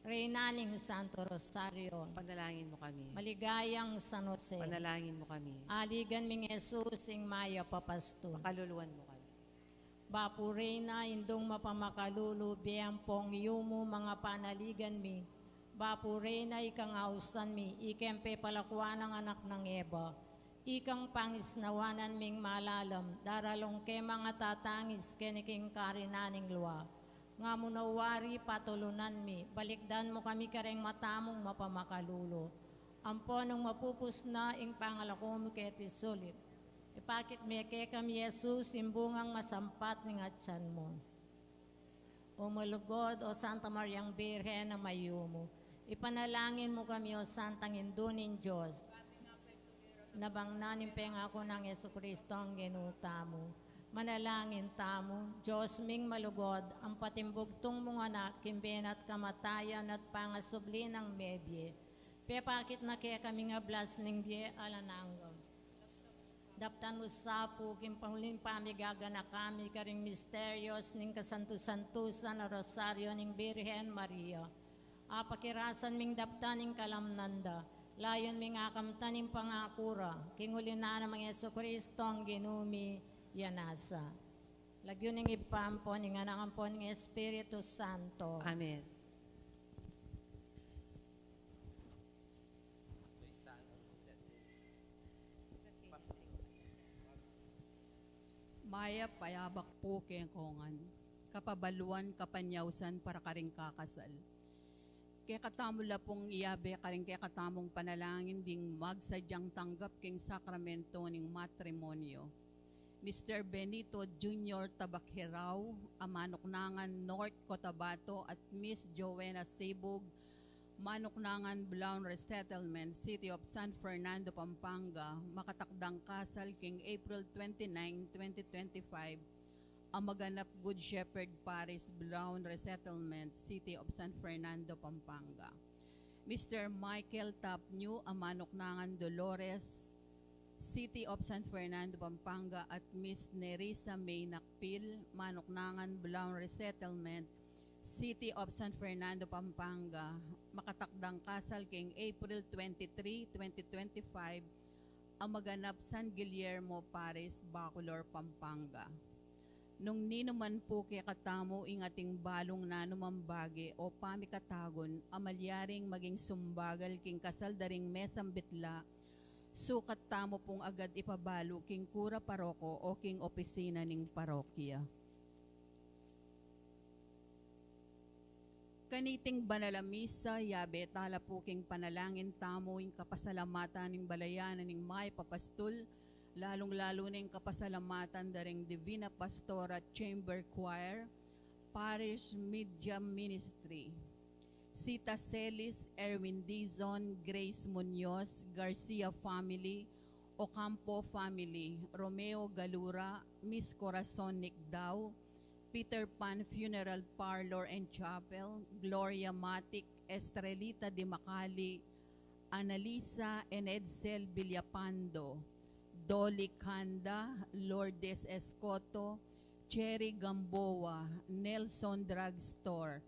Reynaning Santo Rosario. Panalangin mo kami. Maligayang San Jose. Panalangin mo kami. Aligan ming Jesus ing maya papasto. Kaluluwan mo kami. Bapu Reyna, indong mapamakalulo, biyampong yumo mga panaligan mi. Bapu Reyna, ikang ausan mi, ikempe palakwan ang anak ng Eva. Ikang pangisnawanan ming malalam, daralong ke mga tatangis keniking karinaning luwa. Nga munawari patulunan mi, balikdan mo kami kareng matamong mapamakalulo. Amponong mapupus na ing pangalakom keti sulit. Ipakit me ke kami Jesus, imbungang masampat ng atyan mo. O malugod, o Santa Mariang Birhen na mayumo, ipanalangin mo kami, o Santang Indunin Diyos, nabangnanin pengako ng Yesu Kristo ang ginuta mo. Manalangin tamo, Diyos ming malugod, ang patimbugtong mong anak, kimben at kamatayan at pangasubli ng medye. Pepakit na kaya kami nga blas ng bie alanangam. Daptan mo sa po, kimpahuling pamigaga na kami, karing misterios ning kasantu-santusan na rosaryo ning Birhen Maria. Apakirasan ming daptan ning kalamnanda, layon ming akamtan ning pangakura, kingulin na ng Yesu Kristo ang ginumi, yanasa. Lagyon ning ipampo, ning anakampo ning Espiritu Santo. Amen. Maya payabak po kenkongan, kapabaluan kapanyawsan para karing kakasal. Kaya katamula pong iyabe karing kaya katamong panalangin ding magsadyang tanggap king sakramento ning matrimonyo. Mr. Benito Jr. Tabakhiraw, Amanuknangan North Cotabato at Miss Joanna Sebog, Manuknangan Blaon Resettlement, City of San Fernando, Pampanga, makatakdang kasal king April 29, 2025, ang maganap Good Shepherd Parish, Blaon Resettlement, City of San Fernando, Pampanga. Mr. Michael Tapnew, Amanuknangan Dolores, City of San Fernando, Pampanga, at Miss Nerissa May Nakpil, Manuknangan Blaon Resettlement, City of San Fernando, Pampanga, makatakdang kasal king April 23, 2025, ang maganap San Guillermo Paris, Bacolor, Pampanga. Nung ninuman po kay katamo ing ating balong nanumambagi o pamikatagon, amalyaring maging sumbagal king kasal daring mesang bitla, Sukat tamo pong agad ipabalo king kura paroko o king opisina ning parokya. Kaniting banalamisa, yabe tala po king panalangin tamo ing kapasalamatan ning balayanan ning may papastul, lalong-lalo ning kapasalamatan daring Divina Pastora Chamber Choir, Parish Media Ministry. Sita Celis, Erwin Dizon, Grace Munoz, Garcia Family, Ocampo Family, Romeo Galura, Miss Corazon Nicdao, Peter Pan Funeral Parlor and Chapel, Gloria Matic, Estrelita de Macali, Analisa and Edsel Villapando, Dolly Kanda, Lourdes Escoto, Cherry Gamboa, Nelson Drugstore,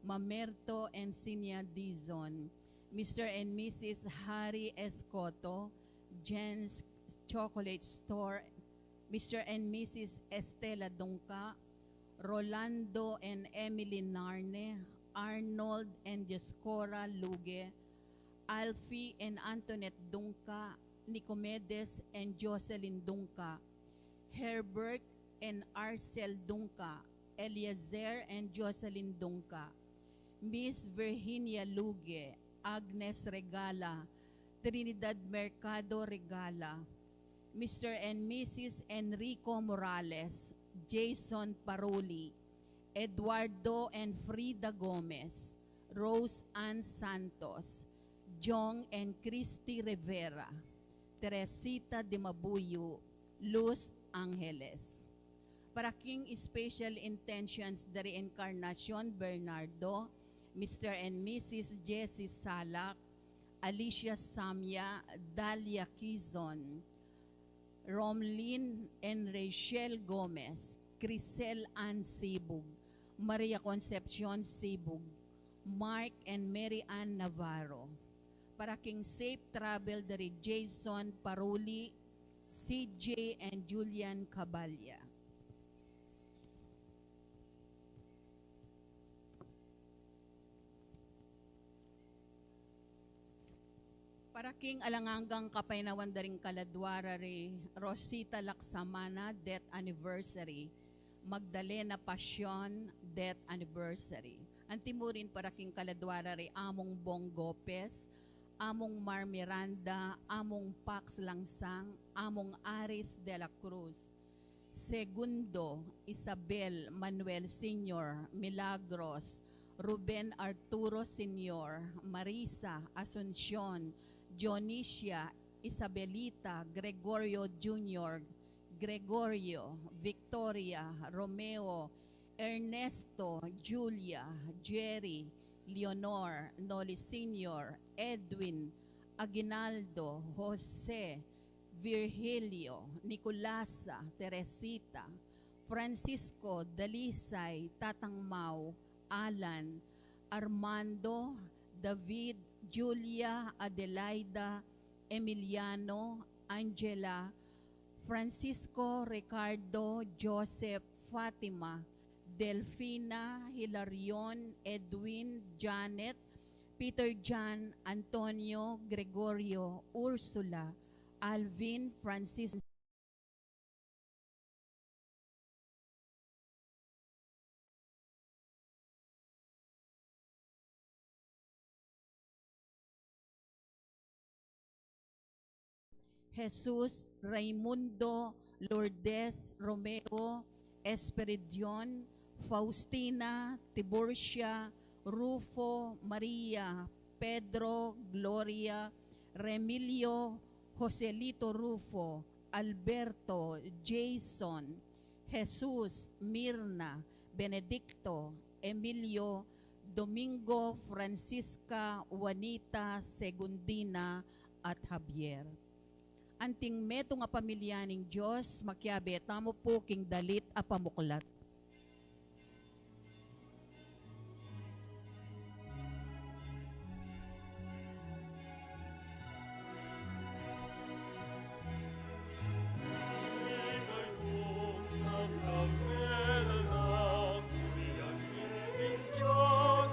Mamerto and Sinia Dizon, Mr. and Mrs. Harry Escoto, Jen's Chocolate Store, Mr. and Mrs. Estela Dungka, Rolando and Emily Narne, Arnold and Jescora Luge, Alfie and Antoinette Dungka, Nicomedes and Jocelyn Dungka, Herbert and Arcel Dungka, Eliezer and Jocelyn Dungka, Miss Virginia Luge, Agnes Regala, Trinidad Mercado Regala, Mr. and Mrs. Enrico Morales, Jason Paroli, Eduardo and Frida Gomez, Rose Ann Santos, Jong and Christy Rivera, Teresita de Mabuyo, Luz Angeles. Para King Special Intentions dari Encarnacion Bernardo, Mr. and Mrs. Jessie Salak, Alicia Samya, Dalia Quizon, Romlin and Rachel Gomez, Crisel Ann Sibug, Maria Concepcion Sibug, Mark and Mary Ann Navarro. Para King Safe Travel dari Jason Paruli, CJ and Julian Cabalya. Para King Alangangang Kapaynawan daring Kaladwara ri Rosita Laksamana death anniversary, Magdalena Passion death anniversary. Antimurin para King Kaladwara ri Among Bong Gopez, Among Mar Miranda, Among Pax Langsang, Among Aris de la Cruz, Segundo Isabel Manuel Sr., Milagros, Ruben Arturo Sr., Marisa Asuncion, Dionisia, Isabelita, Gregorio Jr., Gregorio, Victoria, Romeo, Ernesto, Julia, Jerry, Leonor, Noli Sr., Edwin, Aguinaldo, Jose, Virgilio, Nicolasa, Teresita, Francisco, Dalisay, Tatang Mau, Alan, Armando, David, Julia, Adelaida, Emiliano, Angela, Francisco, Ricardo, Joseph, Fatima, Delfina, Hilarion, Edwin, Janet, Peter John, Antonio, Gregorio, Ursula, Alvin, Francis, Jesus, Raimundo, Lourdes, Romeo, Esperidion, Faustina, Tiburcia, Rufo, Maria, Pedro, Gloria, Remilio, Joselito Rufo, Alberto, Jason, Jesus, Mirna, Benedicto, Emilio, Domingo, Francisca, Juanita, Segundina, at Javier. Anting meto nga pamilya ning Diyos, makyabe tamo po king dalit a pamuklat. Dios,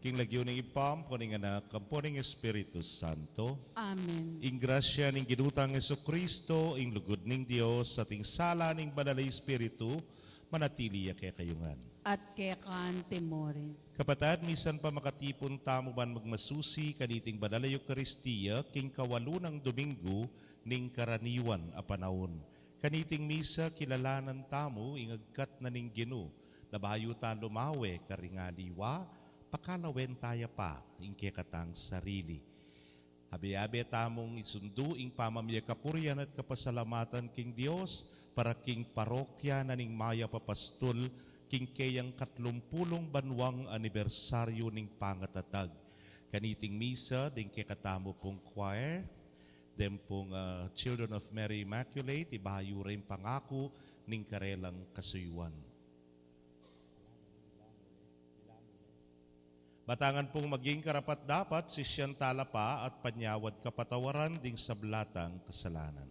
king lagyo ng ipam, poning anak, kamponing Espiritu Santo. Amen. Ing grasya ning ginutang Jesucristo, ing lugod ning Dios, at ing sala ning banal na Espiritu, manatili kay kayungan. At kekan timorin. Kapatad, misan pa makatipon tamo man magmasusi kaniting banal na Eucharistia, king kawalo ng Domingo, ning karaniwan a panahon. Kaniting misa kilalanan tamo, ing agkat na ning Gino, nabayutan lumawe karingaliwa, pakalawen taya pa, ing katang sarili. Abi-abi tamong isundo ing pamamaya kapurian at kapasalamatan king Dios, para king parokya na ning maya papastol, king kayang 30 banwang anibersaryo ning pangatatag. Kaniting misa, din katamo pong choir, din pong Children of Mary Immaculate, ibahayo rin pangako ning karelang kasuyuan. Batangan pong maging karapat dapat si siyang talapa at panyawad kapatawaran ding sablatang kasalanan.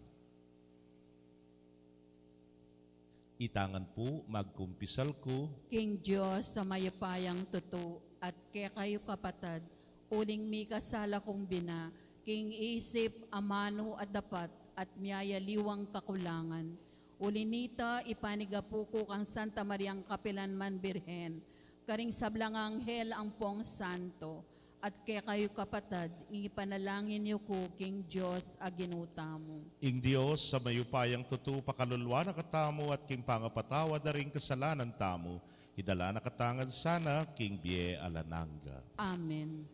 Itangan po magkumpisal ko, King Diyos sa mayapayang tuto at kaya kayo kapatad, uling mi kasala kong bina, king isip, amano at dapat at miyayaliwang kakulangan. Ulinita ipanigapuko kang Santa Mariang Kapilanman Birhen, karing sablang anghel ang pong santo, at kaya kayo kapatad, ipanalangin niyo ko, King Diyos, aginutamo. ing Diyos sa mayupayang tutu pakalulwa na katamo at king pangapatawa na rin kasalanan tamo, idala na katangan sana king bie alananga. Amen.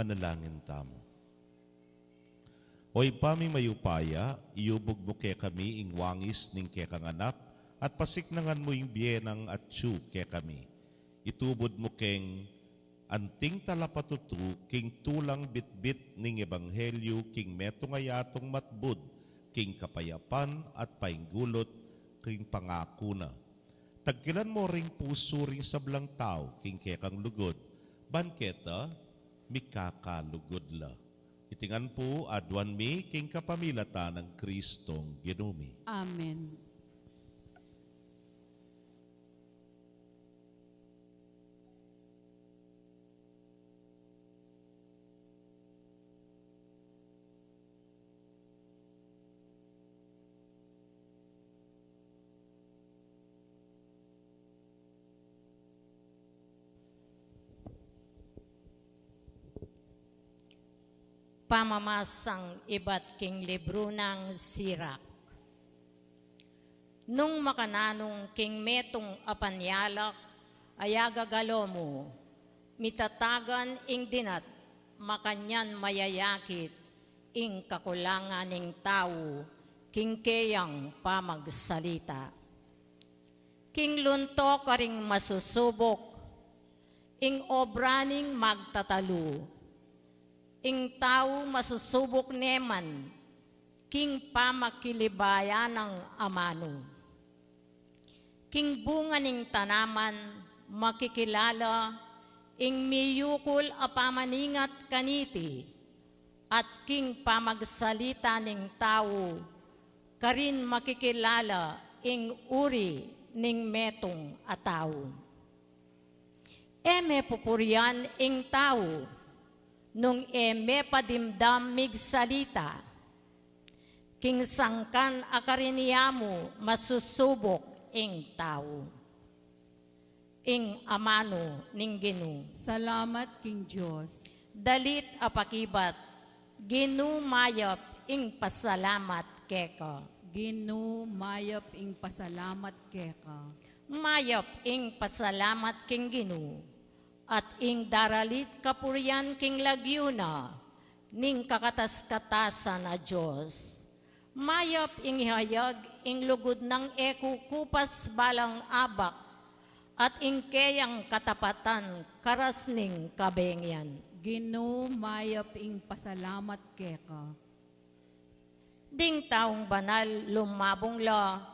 manalangin tamo. Oy pami mayupaya, iubog mo kaya kami ing wangis ning kaya kang anak, at pasiknangan mo yung biyenang at tsu kaya kami. Itubod mo keng anting talapatutu king tulang bitbit ning ebanghelyo king metong ayatong matbud king kapayapan at painggulot king pangakuna. Tagkilan mo ring puso ring sablang tao king kaya kang lugod. Banketa, mikakalugod la. Itingan po adwan mi king kapamilata ng Kristong Ginumi. Amen. Pamamasang iba't king libro ng Sirak. Nung makananong king metong apanyalak, ayagagalo mo, mitatagan ing dinat, makanyan mayayakit, ing kakulangan ning tao, king keyang pamagsalita. King lunto karing masusubok, ing obraning magtatalo, ing tao masusubok neman, king pamakilibaya ng amano. King bunga ning tanaman, makikilala, ing miyukol apamaningat kaniti, at king pamagsalita ning tao, karin makikilala, ing uri ning metong ataw. Eme pupurian ing tao, nung eme padimdam migsalita, king sangkan akariniamo masusubok ing tao. Ing amano ning Ginu. Salamat king Diyos. Dalit apakibat, Ginu mayap ing pasalamat keka. Ginu mayap ing pasalamat keka. Mayap ing pasalamat king Ginu. At ing daralit kapurian king lagyuna, ning kakatas-katasan na Diyos. Mayap ing ihayag ing lugod ng eko kupas balang abak, at ing keyang katapatan karas ning kabengyan. Ginu mayap ing pasalamat keka. Ding taong banal lumabong la,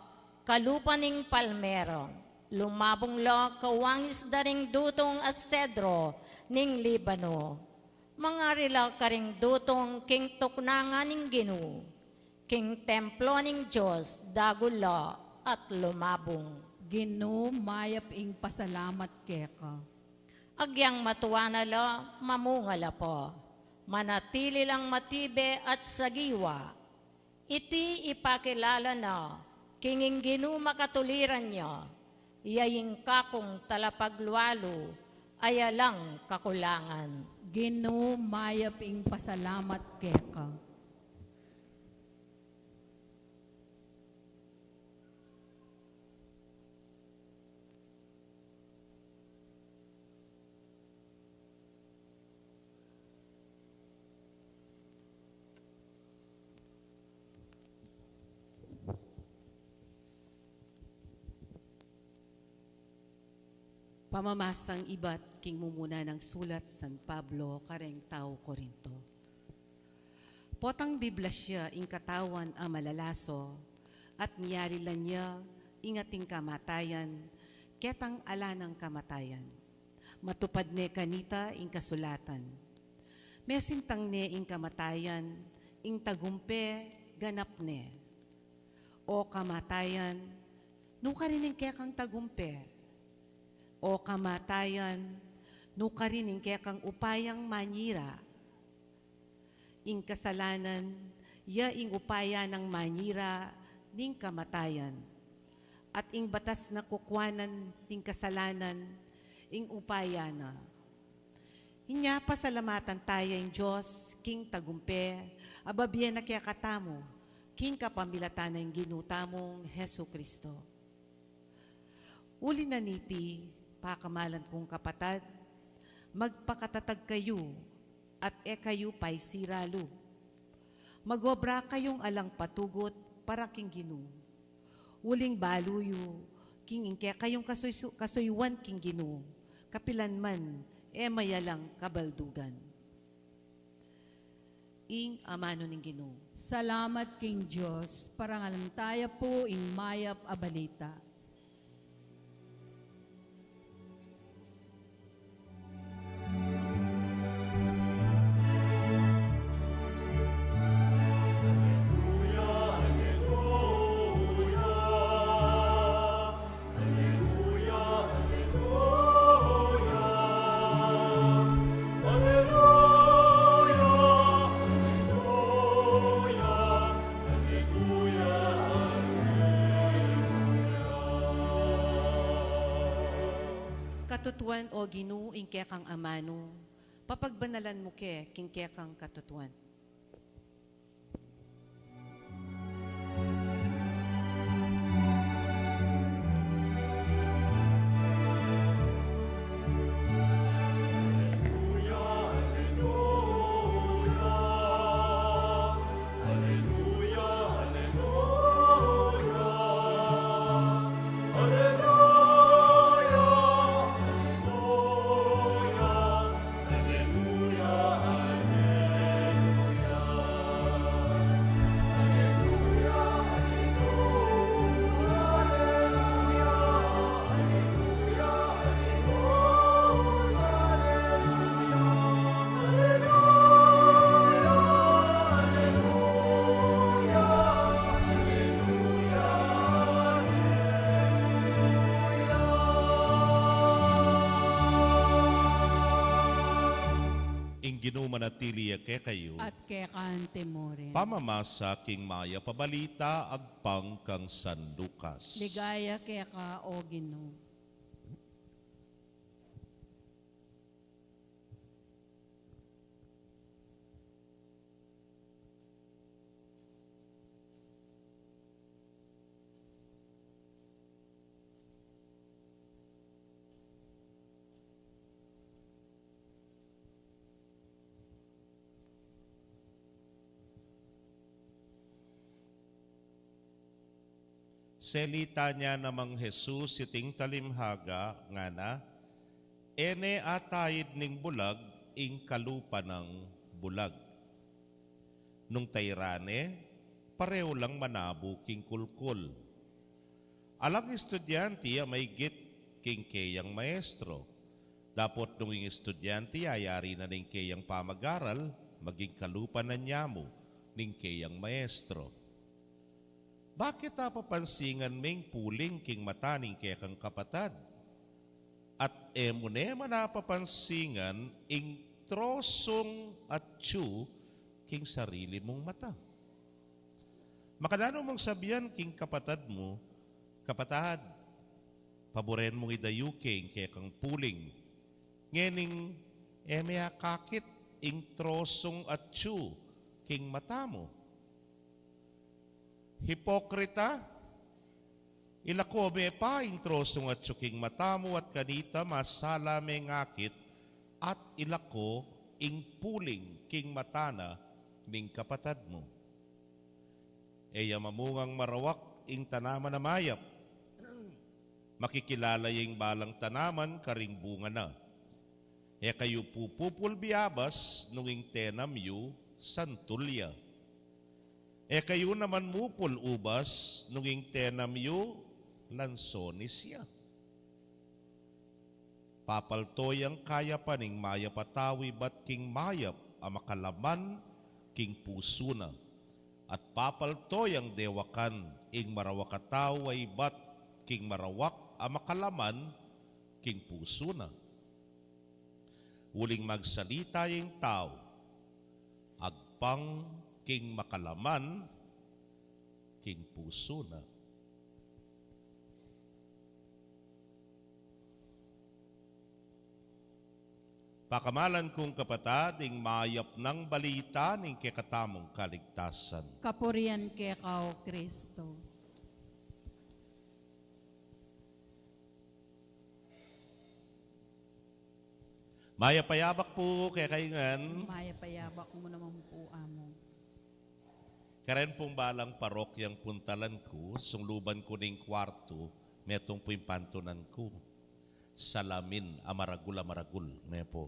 kalupa ning palmero. Lumabong la kawangis daring dutong asedro ning Libano. Mga rila karing dutong king tuknangan ning Ginu, king templo ning Diyos dagula at lumabong. Ginu mayap ing pasalamat keka. Agyang matuwana la, mamungala po. Manatili lang matibe at sagiwa. Iti ipakilala na, kinging Ginu makatuliran niya. Iyaying kakong talapaglualo, ayalang kakulangan. Ginu mayap ing pasalamat keka. Pamamasang iba't king mumuna ng sulat San Pablo kareng tao Korinto. Potang biblasya ing katawan ang malalaso, at niyari lang niya ingating kamatayan, ketang ala ng kamatayan. Matupad ne kanita ing kasulatan. Mesintang ne ing kamatayan, ing tagumpe ganap ne. O kamatayan, nuka rin ing kekang tagumpe. O kamatayan, nuka rin ing kekang upayang manyira. Ing kasalanan, ya ing upaya ng manyira, ning kamatayan. At ing batas na kukwanan ning kasalanan, ing upaya na. Inya pasalamatan tayo ing Diyos, king tagumpe, ababien na kaya katamo, king kapamilatan ng ginutamong Hesu Kristo. Uli na niti, pakamalan kong kapatad, magpakatatag kayo, at kayo pa'y siralo. Magobra kayong alang patugot para king Ginoo. Uling baluyo, king ingke kayong kasuyuan king Ginoo. Kapilan man, mayalang kabaldugan. Ing amano ning Ginoo. Salamat king Diyos, parangalantaya po ing mayap a balita. Katutuan o Ginoo ingke kang amano, papagbanalan mo king kang katutuan. Ginoo manatili kayo. At kekan temorin. Pamamasa king maya pabalita agpang kang San Lucas. Ligaya keka o Ginoo. Selita niya namang Jesus siting talimhaga nga na, ene atayid ning bulag ing kalupa ng bulag. Nung tayrane, pareho lang manabo king kulkul. Alang estudyante may git king kayang maestro. Dapot nung ing estudyante ayari na ning kayang pamagaral, maging kalupa na nyamo ning kayang maestro. Bakit napapansingan ming puling king mataning kaya kang kapatad? At emunema napapansingan ing trosong at tsu king sarili mong mata. Makadano mong sabihan king kapatad mo, kapatad, paboren mong idayu king kaya kang puling. Ngening emea kakit ing trosong at tsu king mata mo. Hipokrita, ilako me pa ing trosong at tsu king mata mo at kanita masala me ngakit at ilako ing puling king matana ning kapatad mo. Eya mamungang marawak ing tanaman na mayap. Makikilala yung balang tanaman karing bunga na. E kayo pupupul biabas nung ing tenam yu santulya. E kayo naman mupul ubas nung ing tenam yu lansonis ya. Papaltoy ang kaya paning maya patawi bat king mayap ang makalaman king puso na. At papaltoy ang dewakan ing marawakataw ay bat king marawak ang makalaman king puso na. Uling magsalita yung tao, agpang king makalaman king puso na. Pakamalan kong kapatad, ing mayap ng balita ning kekatamong kaligtasan. Kapurian kekao Kristo. Maya payabak po kaya kaingan. Maya payabak mo naman po, amo. Karen pong balang parokyang puntalan ko, sungluban ko ning kwarto, metong po yung pantunan ko. Salamin, amaragul, may po.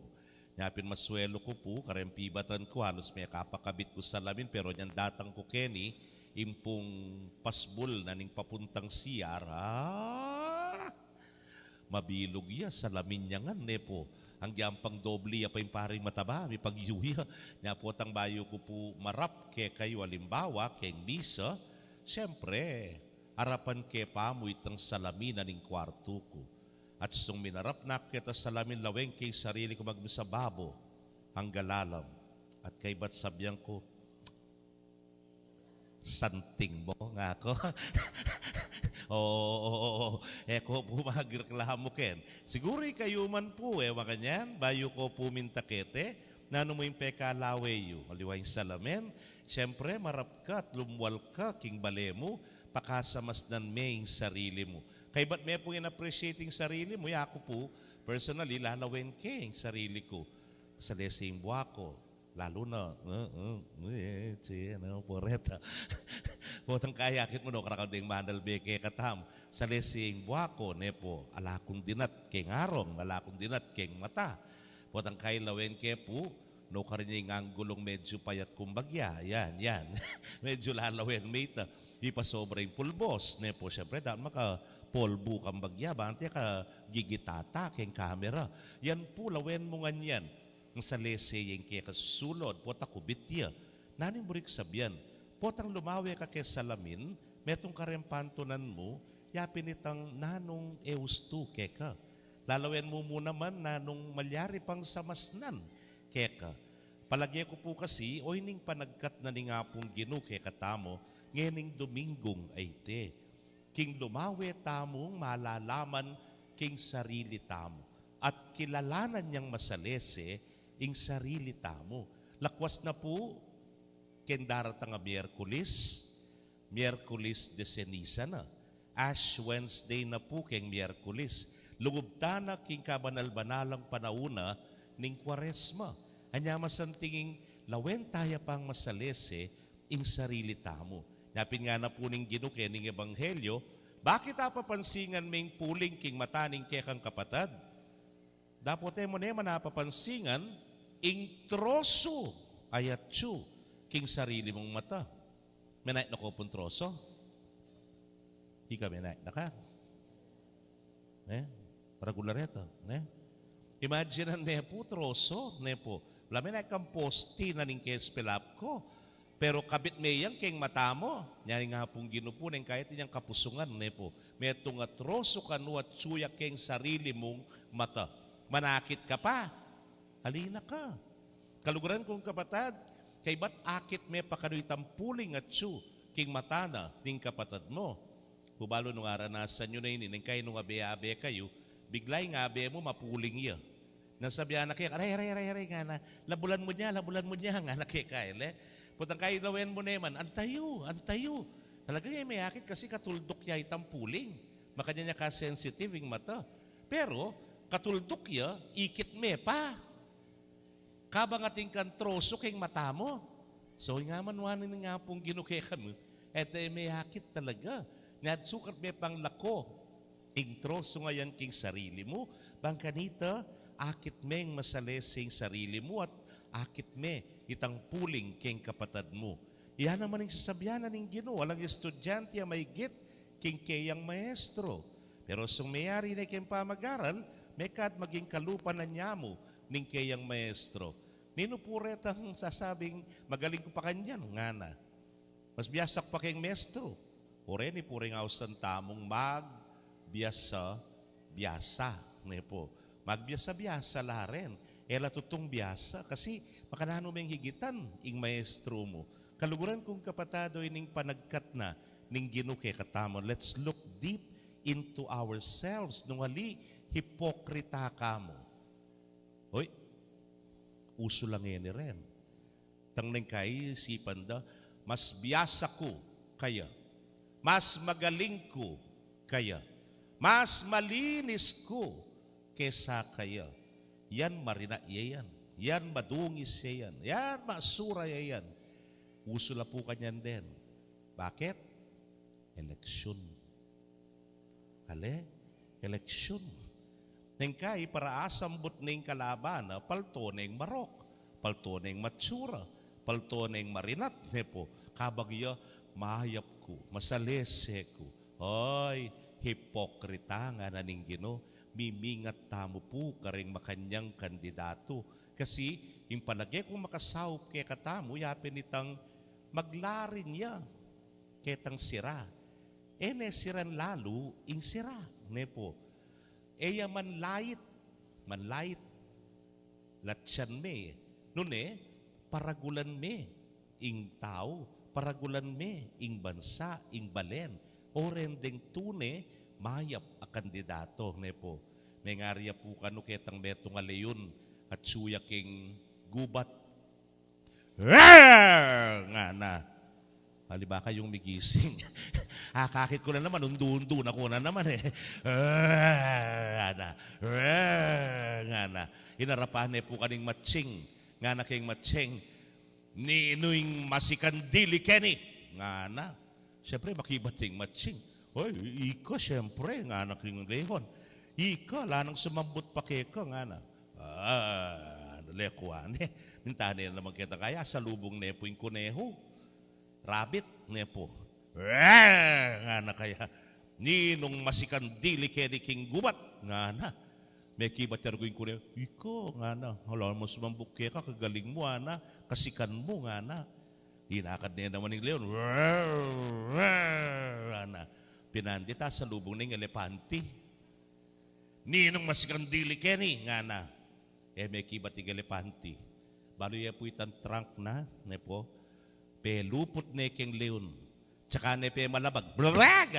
Nyapin maswelo ko po, karen pibatan ko, halos may kapakabit ko salamin, pero nyan datang ko Kenny, impong pasbol na ning papuntang CR, mabilog ya, salamin niya nga, po. Ang giampang doble ya pa yung paring mataba, may pagyuya. Nya po tang bayo ko po marap ke kayo alimbawa, keng misa, siyempre, harapan ke pamoy tang salamin na ning kwarto ko. At sung minarap na kita salamin laweng kay sarili ko magmisababo, ang galalam. At kay ba't sabyang ko, santing mo nga ako. Oo, ko po magreklamo ken. Siguro kayo man po, makanyan, bayo ko po mintakete, nano mo yung pekalawe yu, maliway salamin, siyempre marap ka at lumwal ka, king bale mo, pakasamas nan may sarili mo. Kay ba't may po in-appreciating sarili mo, ako po, personally, lalawin king sarili ko. Sa lesing buwa ko, lalo na, poreta. Potang kayakit mo no, karakading mandal beke katam. Sa lesing buwako, nepo, alakong dinat keng arong, alakong dinat keng mata. Potang kailawen ke po, no karinyang anggulong medyo payat kumbagya. Yan. Medyo lalawin mita. Ipasobrang pulbos. Nepo, syempre, dahil makapolbo kang bagya. Bante ka gigitata keng kamera. Yan po, lawen mo nga yan. Sa lese yung kaya kasusulod, pota kubitya. Naning burik sabyan, potang lumawi ka kay salamin, metong karempantunan mo, yapin itang nanong eustu keka. Lalawen mo muna man nanong malyari pang samasnan keka. Palagay ko po kasi, o ining panagkat na ni nga pong ginu keka tamo, ngening Domingong ay te. King lumawi tamong malalaman king sarili tamo. At kilalanan niyang masalese, ing sarili tamo. Lakwas na po, kendaratang nga Miyerkulis de Ceniza na. Ash Wednesday na po keng Miyerkulis. Lugubta na king kabanal-banalang panauna ning Kwaresma. Anya masantinging lawen taya pang masalese ing sarili tamo. Napin nga na po ning ginuke ning Ebanghelyo, bakit apapansingan ming puling king mataning kekang kapatad? Dapote mo na manapapansingan ing troso ayatsu king sarili mong mata. Menait na ko pong troso? Ika menait na ka. Regulareta. Imagine na po troso. Wala menait kang posti na ning kespelap ko. Pero kabit mayang king mata mo. Nyari nga pong ginupunin kahit inyang kapusungan. Metong nga troso kanu at suya king sarili mong mata. Manakit ka pa. Halina ka. Kaluguran kong kapatad, kay ba't akit may pakano'y tampuling at su, king matana, ning kapatad mo. Kubalo nung aranasan nyo na yun, nang kayo nung abe-abe kayo, biglay nga abe mo, mapuling iya. Nasabihan na kayo, aray, nga na, labulan mo niya, nga na kayo, Putang kayo lawen mo naman, antayo. Talaga may akit kasi katuldok ya itampuling. Makanya niya ka-sensitive yung mata. Pero, katuldok ya, ikit me pa. Kabang ating kantroso keng mata mo. So nga manwanin nga pong ginukeka mo, eto may hakit talaga. Nga sukat may panglako. Ing troso nga yan king sarili mo. Bang kanita, akit meng masalesing sarili mo at akit me itang puling king kapatad mo. Yan naman ang sasabyanan ng Ginoo. Walang estudyante ang may git king kayang maestro. Pero sung mayari na king pamag-aral, may kad maging kalupan na niya mo ning kayang maestro. Nino puretang sasabing magaling ko pa kanyan, nga na. Mas biyasak pa kayong maestro. Ore ni puring ausan tamong magbiasa, nepo. Magbiasa la rin. Ela tutong biasa kasi makanano may higitan ing maestro mo. Kaluguran kong kapatado ining panagkat na ning ginuke katamo. Let's look deep into ourselves. Nung ali, hipokrita ka mo. Hoy, uso lang yan rin. Tang nang kaisipan da, mas biyasa ko kaya, mas magaling ko kaya, mas malinis ko kesa kaya. Yan marina iya yan. Yan madungis iya yan. Yan masura iya yan. Uso na po kanyan din. Bakit? Eleksyon. Ale? Eleksyon. Nengkay para asambot ning kalaban, palto ning marok, palto ning matsura, palto ning marinat, nepo, kabagyo, mahayap ko, masalese ko. Ay, hipokrita nga na ning Ginoo, mimingat tamo po karing makanyang kandidato. Kasi, yung palagi kung makasawp kay katamo, yapin itang maglarin niya, ketang sira. Ene siran lalo, ing sira, nepo. Eya manlait, latsyan me. Nune, paragulan me, ing tao, paragulan me, ing bansa, ing balen. O rendeng tune, mayap a kandidato, nepo. May ngarya po kano ketang betong aleyon at suya king gubat. Nga na. Haliba kayong migising. Kakit ko na naman, undu-undu na ko na naman eh. Nga na. Inarapan po kaning matching. Nga na kayong matching. Ni inuing masikandili Kenny. Nga na. Siyempre, makibating matching. Hoy, ika siyempre. Nga na kayong lehon. Ika, lanang sumambot pa keka. Nga na. Lekuan eh. Mintahan na naman kita kaya. Salubong nepo yung kuneho. Rabbit, nepo. Nga na kaya. Ninong masikandili keni king gubat. Nga na. May kibat yargoin ko na. Iko, nga na. Hala mo sumambuk ka, kagaling mo, ana. Kasikan mo, nga na. Inakad niya naman ng leon. Nga na. Pinandita sa lubong ng elepante. Ninong masikandili keni. Nga na. May kibat ng elepante. Balo ya po itang trunk na, nepo. Pe lupot ne keng leon. Tsaka ne pe malabag. Blabag!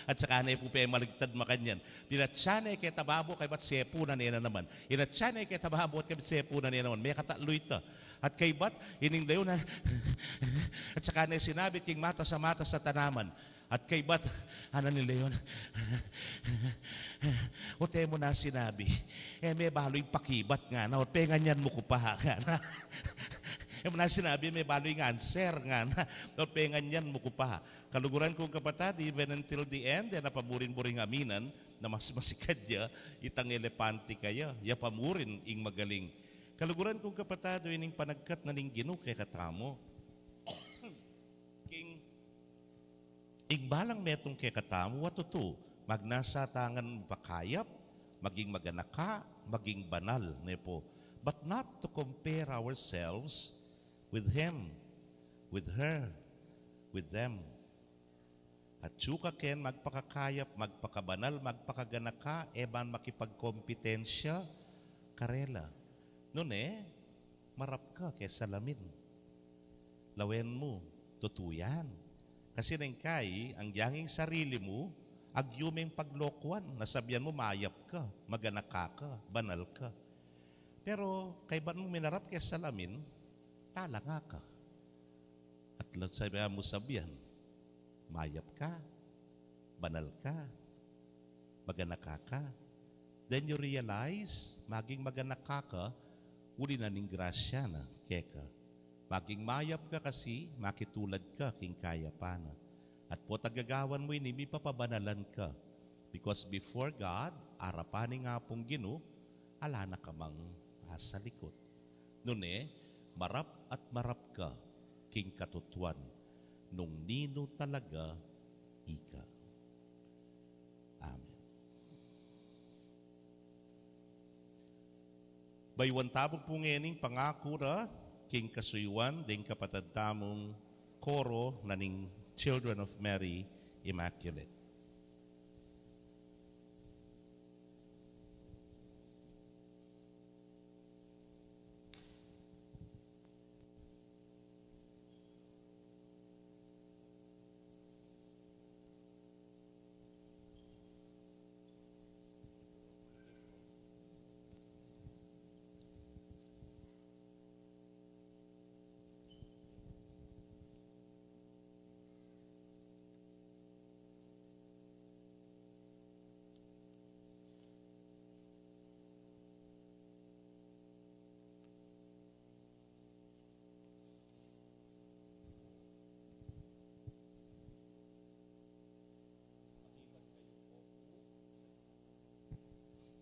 At tsaka ne po pe maligtad makanyan. Pinatsane kay tababo kay bat sepo na niya naman. Inatsane kay tababo at kay sepo na niya naman. May katalo ito. At kay bat, ining leon na. At tsaka ne sinabit king mata sa tanaman. At kay bat, ano ni Leon? Ote mo na sinabi. May baloy pakibat nga na. Ote ganyan mo ko pa nga na. Mo na sinabi, may baloy nga answer nga na. Ote ganyan mo ko pa. Kaluguran kong kapatid, even until the end, napamurin-muring aminan na mas masikad niya, itang elepante kaya. Ya pamurin ing magaling. Kaluguran kong kapatid, ining panagkat na ning Ginoo kay katamo. King Igbalang metong kay katamu, watuto, magnasa tangan pakayap, maging maganaka, maging banal, nepo. But not to compare ourselves with him, with her, with them. At suka ken magpakakayap, magpakabanal, magpakaganaka, eban makipagkompetensya, karela. Noon marap ka kay salamin. Lawen mo, tutuyan. Kasi nengkay, ang yanging sarili mo, agyuming paglokwan, nasabihan mo, mayap ka, maganaka ka, banal ka. Pero, kay ba mong minarap kay salamin, talanga ka. At sabihan mo sabihan, mayap ka, banal ka, maganaka ka. Then you realize, maging maganaka ka, uli na ning grasya na, keka. Maging mayap ka kasi, makitulad ka, king kaya pana. At po tagagawan mo ini, may papabanalan ka. Because before God, arapanin nga pong Ginoo, ala na kamang asa likod. Noon marap at marap ka, king katutuan, nung nino talaga, ika. Amen. Baywan tabog po ngayon pangako ra, king kasuywan, ding kapatid tamong koro na ning Children of Mary Immaculate.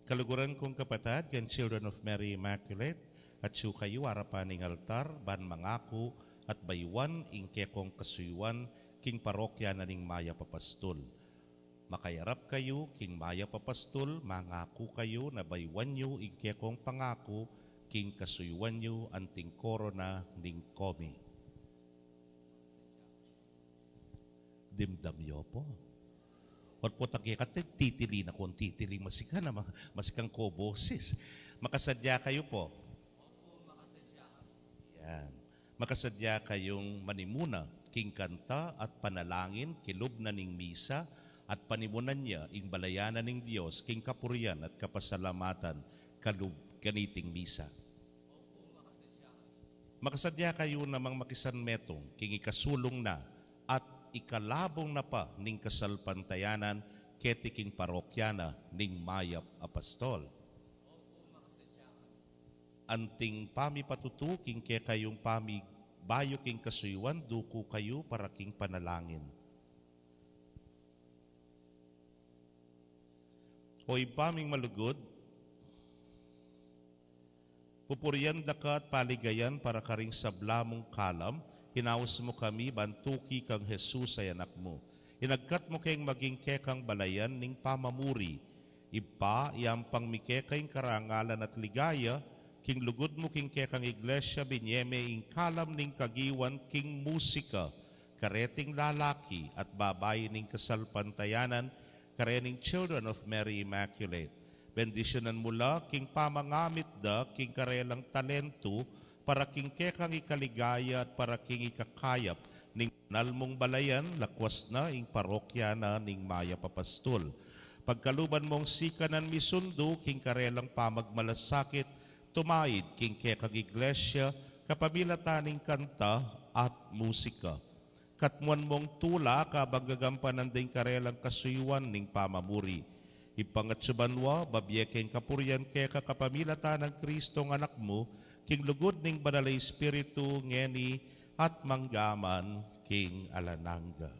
Kaluguran kong kapatid, kan Children of Mary Immaculate, at siyo kayo harapan ng altar, ban mangako, at baywan ingke kong kasuyuan, king parokya na ning Maya Papastol. Makayarap kayo, king Maya Papastol, mangako kayo na baywan nyo ingke kong pangako, king kasuyuan nyo anting korona ning komi. Dimdam yo po. Or po tagikat, titili na kung titili masika na masikang ko boses. Makasadya kayo po. Yan. Makasadya kayong manimuna, king kanta at panalangin, kilob na ning misa, at panimunan niya, ing balayanan ng Diyos, king kapurian at kapasalamatan, kalub ganiting misa. Makasadya kayo namang makisan metong, king ikasulong na, at ikalabong na pa ning kasalpantayanan ketiking parokyana ning Maya Apostol. Anting pami patutuking ke kayong pami bayo king kasuywan duko kayo para king panalangin. Hoy paming malugod, pupurian dakat paligayan para karing sablamong kalam, hinaus mo kami, bantuki kang Jesus ay anak mo. Inagkat mo kayong maging kekang balayan ning pamamuri. Ipa, iampang mikekayng karangalan at ligaya, king lugod mo king kekang iglesia, binyeme ing kalam ning kagiwan king musika, kareting lalaki at babae ning kasalpantayanan, karening Children of Mary Immaculate. Bendisyonan mula king pamangamit da, king karelang talento, para king kekang ikaligaya at para king ikakayap ning nalmong balayan, lakwas na ing parokya na ning Maya Papastol. Pagkaluban mong sikanan misundo, king karelang pamagmalasakit, tumaid king kekang iglesia, kapabilataning kanta at musika. Katmuan mong tula, kabagagampanan ding karelang kasuyuan ning pamamuri. Ipangatsubanwa, babyekeng kapurian keka kapamilatan ng Kristong anak mo, king lugod ning Banalay Espiritu ngeni at manggaman king alananga.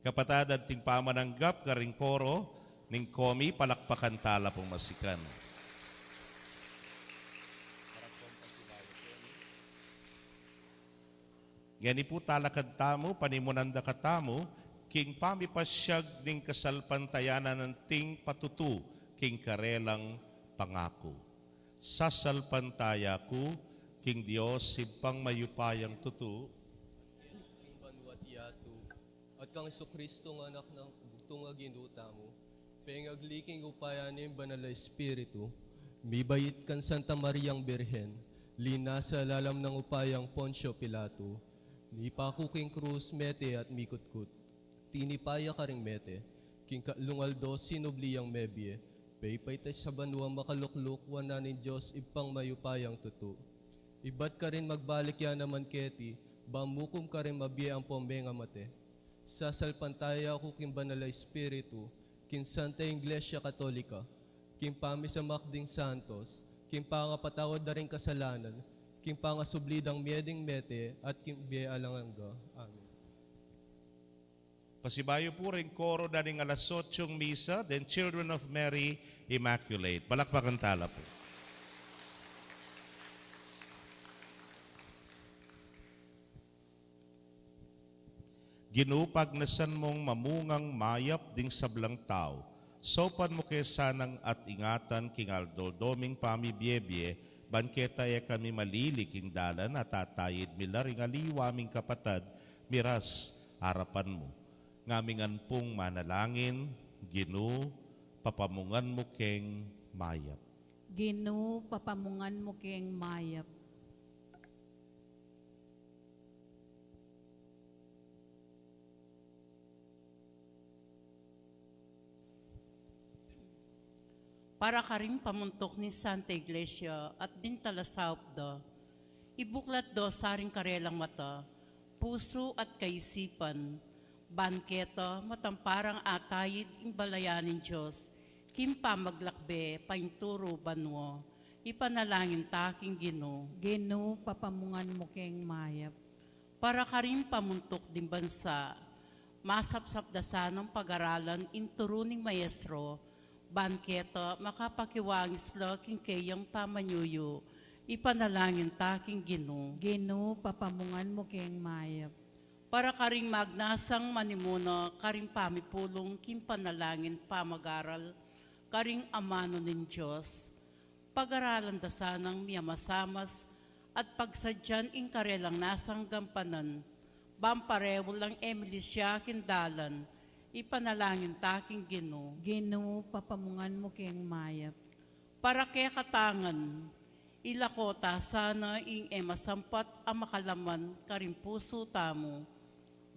Kapatad at ting pamananggap karing koro ning komi palakpakan tala pong masikan. Ngani po talakad tamo, panimunanda katamo, king pamipasyag ning kasalpantayanan ng ting patutu, king karelang pangako. Sasalpantaya ko, king Diyos, sibpang mayupayang tutu, king banwat yatu, at kang Kristo ng anak ng bugtong aginuta mo, pengagliking upayanin banal na Espiritu, mibayit kan Santa Mariang Birhen, lina sa lalam ng upayang Poncio Pilato, ni pakuking krus mete at mikutkut. Tinipaya ka ring mete. King lungaldo sinubliyang mebye. Paypaytay sa banwa makalukluk wananin Diyos ipang mayupayang tutu. Ibat ka rin magbalik yan naman keti. Bamukum ka rin mabiye ang pomenga mate. Sasalpantaya ko king banal na Espiritu. King Santa Iglesia Katolika. King pami sa makding santos. King pangapatawad na rin kasalanan. King pangasublidang mieding mete at king biye alanganga. Amen. pasibayo po rin koro na ning alas 8 misa, then Children of Mary Immaculate. Palakpakan tala po. Ginupag nasan mong mamungang mayap ding sablang tao. Sopan mo kesanang at ingatan king aldoldoming pamibyebye, banketa e kami maliliking dalan at tatayid milaring aliwaming kapatad, miras harapan mo. Ngamingan pong manalangin, Ginu, papamungan mo keng mayap. Ginu, papamungan mo keng mayap. Para ka rin pamuntok ni Santa Iglesia at din talasawp da, ibuklat do saring karelang mata, puso at kaisipan, banketa matamparang atayid ing balayanin Diyos, kimpa maglakbe, painturo banwo, ipanalangin taking Gino. Ginu, papamungan mo keng mayap. para ka rin pamuntok din bansa, masapsapdasan ng pag-aralan inturuning maestro, banketo, makapakiwangis lo king kayang pamanyuyo, ipanalangin taking Ginoo. Ginoo, papamungan mo keng mayap. Para ka ring magnasang manimuna, karing pamipulong king panalangin pamagaral, karing amano ng Diyos, pag-aralan dasanang miyamasamas, at pagsadyan ing karelang nasang gampanan, bamparewo lang Emily siya kindalan, ipanalangin taking Ginoo. Ginoo, papamungan mo keng mayap. Para kaya katangan, ilakota sana ing emasampat ang makalaman karing puso tamo.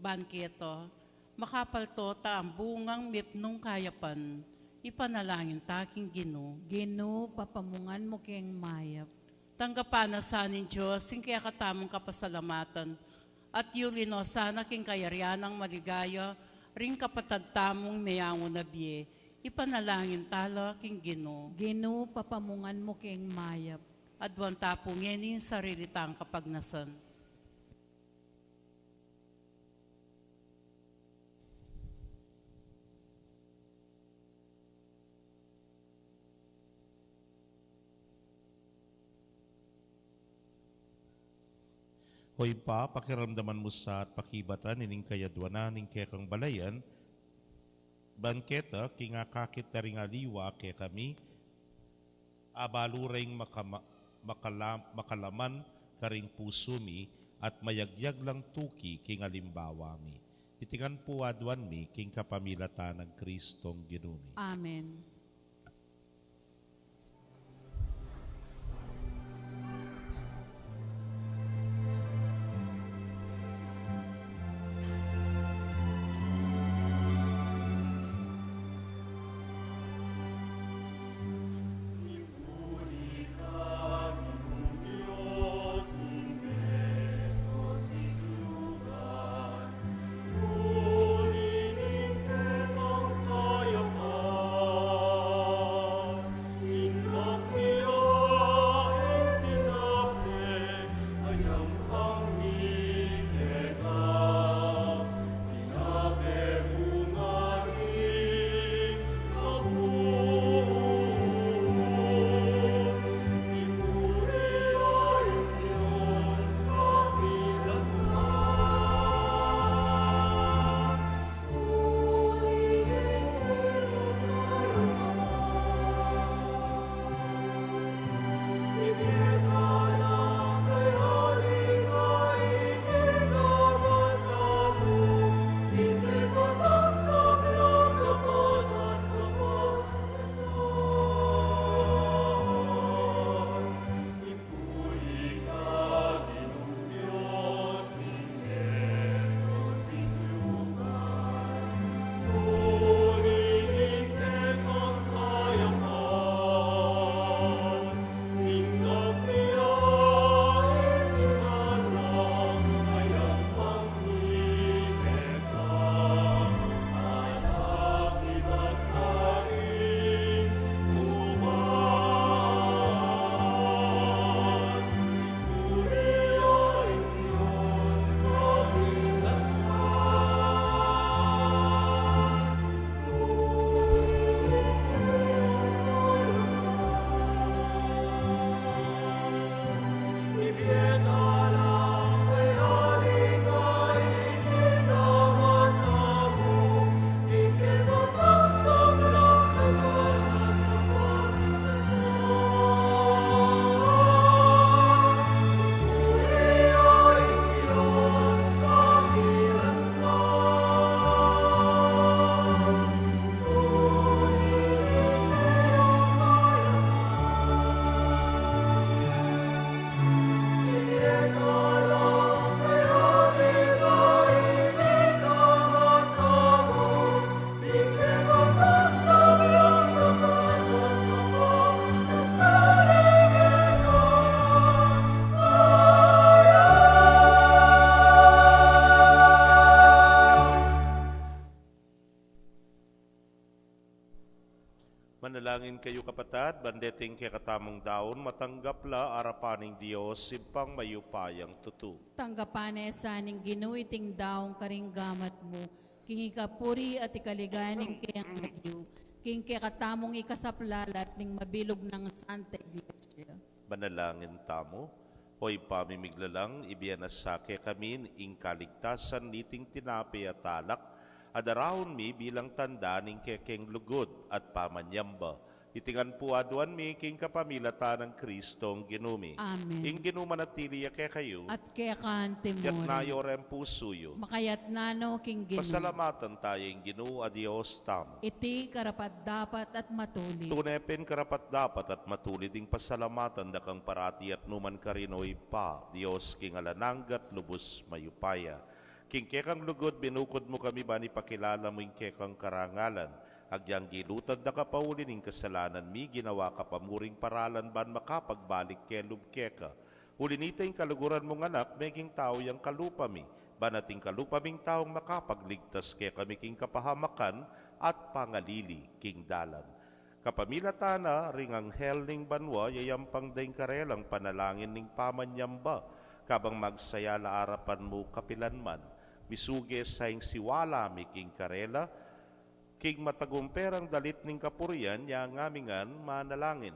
Banketo, makapalto ta ang bungang mipnong kayapan, ipanalangin taking Ginoo. Ginoo, papamungan mo keng mayap. Tanggapan na sanin Diyos, sing kaya katamong kapasalamatan, at yulino sana king kayarianang maligaya, ring kapatad tamong mayango na biye, ipanalangin tala king Ginoo. Ginoo, papamungan mo keng mayap. Adwan tapong yenin sarili tang kapagnasan. Hoy pa, pakiramdaman mo sa at pakibatan ining kayadwanan ning kekang balayan, bangketa kingakakit na ring aliwa ke kami, abaluring makalaman karing pusumi at mayagyag lang tuki king alimbawami. Itikan po adwan mi king kapamilatan ng Kristong Ginumi. Amen. Manalangin kayo kapatad, bandeting kay katamong daon, matanggapla arapaning Diyos, sipang mayupayang tutu. Tanggapan sa ning ginuiting daong karinggamat mo, king ikapuri at ikaliganing kayang nagyo, king katamong ikasaplalat ning mabilog ng Santa Iglesia. Manalangin tamo, hoy pamimiglalang ibiyanasake kami ing kaligtasan niting tinapi at alak, adarahon mi bilang tanda ning kekeng lugod at pamanyamba. Itingan puaduan mi king kapamilatan ng Kristong ginumi. Amen. Ing ginumanatili kay kayo, At kaya kan yat temor, nayo rem pusuyo. makayat nano king ginu, Pasalamatan tayong ginu a Diyos tamo. iti karapat dapat at matuli. Tunepen karapat dapat at matulid ing pasalamatan dakang parati at numan karinoy pa, Diyos king alananggat lubos mayupaya. King kekang lugod, binukod mo kami ba ni pakilala mo ing kekang karangalan. Agyang gilutad na kapaulin ing kasalanan mi, ginawa ka pamuring paralan ban makapagbalik ke lubkeka. Ulinita ing kaluguran mong anak, meging tao yang kalupa mi. Banating kalupa ming taong makapagligtas ke kami king kapahamakan at pangalili king dalan. Kapamilatana ring anghel ning banwa, yayampang daing karelang panalangin ning pamanyamba. Kabang magsaya la arapan mo kapilanman, misuge sa ing siwala mi king karela, king matagumperang dalit ning kapurian, yang ngamingan manalangin.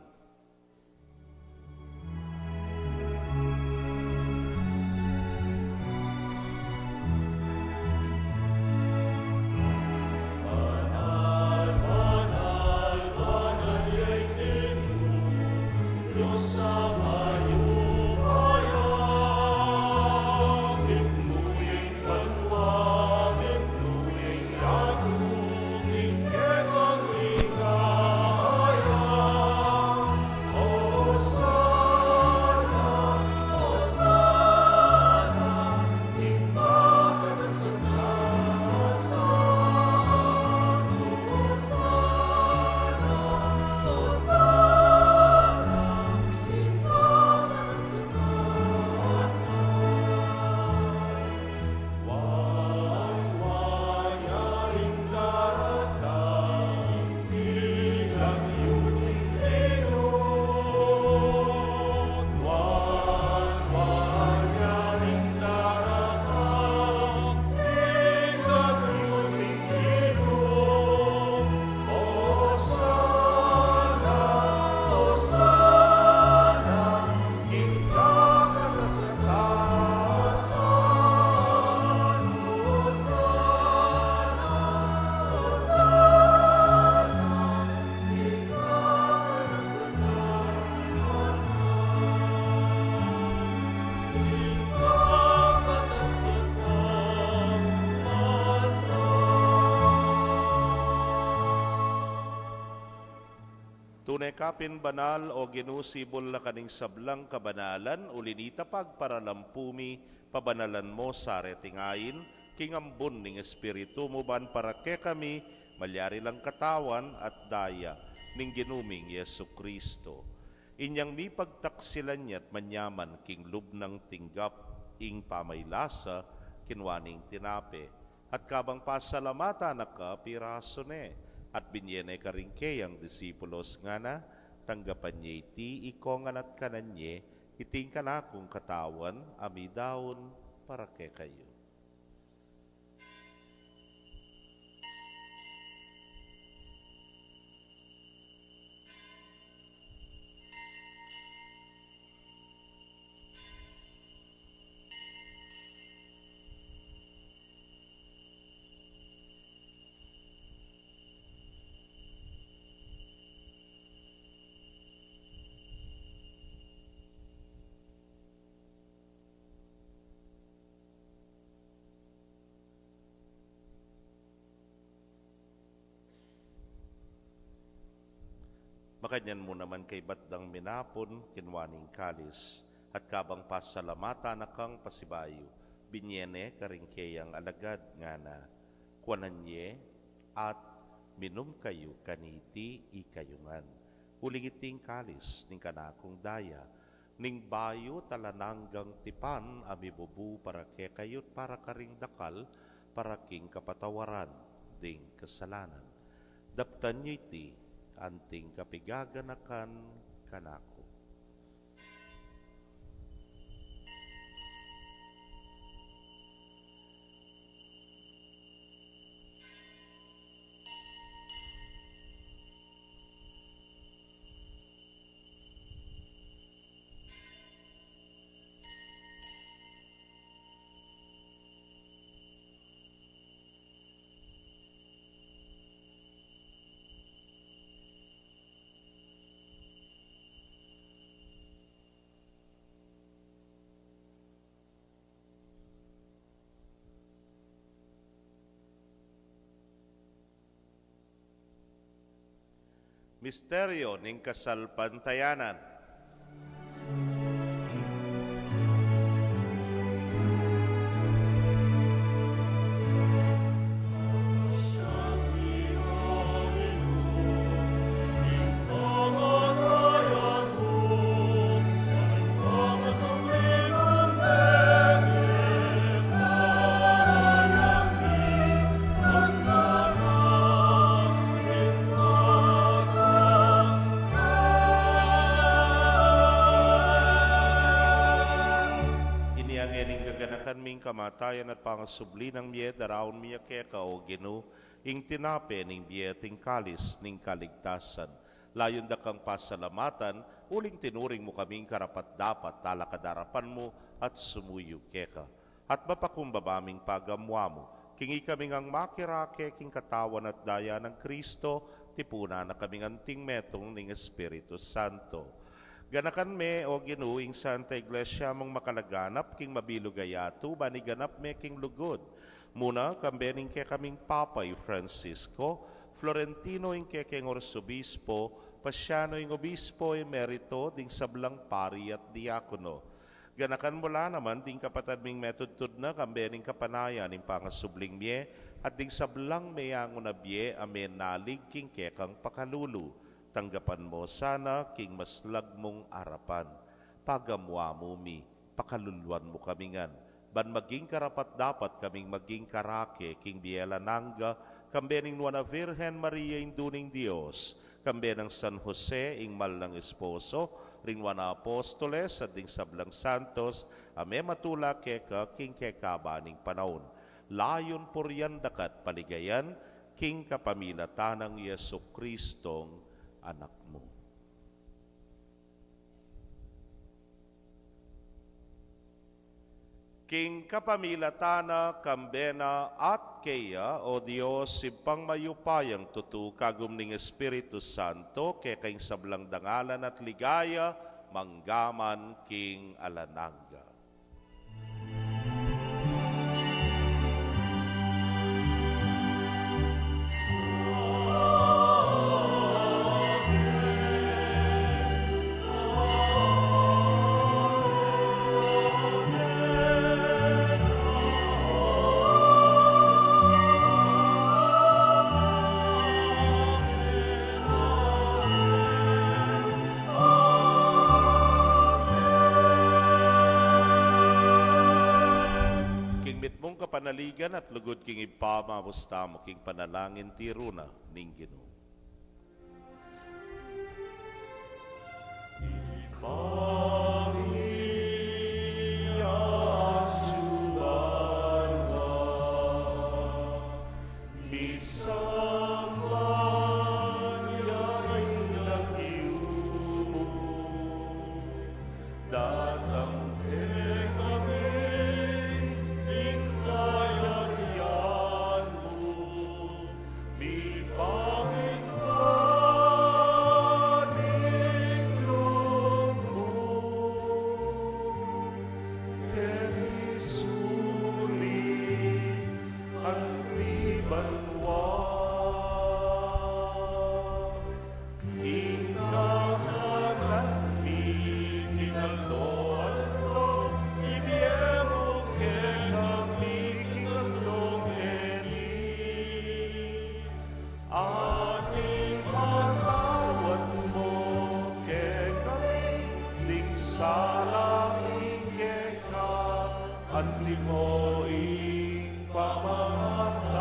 Tunay kapin banal o ginusibol na kaning sablang kabanalan, ulinita pagparalampumi, pabanalan mo sa retingayin, kingambun ning espiritu mo ban para ke kami, malyari lang katawan at daya, ning ginuming Yesu Kristo. Inyang mi pagtaksilan niya't manyaman king lubnang tinggap, ing pamaylasa, kinwaning tinape, at kabang pasalamata na ka piraso ne, at binyene karingke ang disipulos nga na, tanggapan niya iti ikongan at kanan niya, iting kanakong katawan, amidaon para ke kayo. Makanyan mo naman kay batdang minapon, kinwaning kalis, at kabang pasalamata na kang pasibayo, binyene karingkeyang alagad nga na, kuananye at minum kayo kaniti ikayungan. Uligiting kalis ning kanakong daya, ning bayo talananggang tipan, amibubu para ke kayot para karing dakal, para king kapatawaran, ding kasalanan. Daptan nyo iti, anting kapigaganakan kanako. Misteryo ning kasalpantayanan. Kamatayan at pangasubli ng miye, daraon miya keka o Ginoo, ing tinape ning biye ting kalis ning kaligtasan. Layon da kang pasalamatan, uling tinuring mo kaming karapat dapat talakadarapan mo at sumuyo keka. At mapakumbabaming pagamwa mo, kingi kaming ang makirake king katawan at daya ng Kristo, tipuna na kaming anting metong ning Espiritu Santo. Ganakan me o Ginoo ing Santa Iglesia mong makalaganap king mabilugayato baniganap me king lugod. Muna kambening ke kaming Papay Francisco, Florentino ing ke king Arsobispo, Pasiano ing Obispo Emerito ding sablang pari at diakono. Ganakan mula naman ding kapatad ming metudtud na kambening kapanayan ing pangasubling mie at ding sablang meyango na bie amen nalig king ke kang pakalulu. Tanggapan mo sana king maslag mong arapan. Pagamwa mo mi, pakaluluan mo kamingan. Ban maging karapat dapat kaming maging karake king biela nangga, kambening nuana Virgen Maria induning Dios, kambenang San Jose ing mal ng esposo, ring wana apostoles at ding sablang santos, ame matula keka king kekabaning panahon. Layon puryan dakat paligayan, king kapamilatanang Yesu Kristong anak mo. King kapamilatana, kambena at kaya, o Diyos, sipang mayupayang tutu kagum ning Espiritu Santo, kaya kaing sablang dangalan at ligaya, manggaman king alanangga. Panaligan at lugod king ipamamusta mo king panalangin tiruna ning Ginoo. Pamamatawad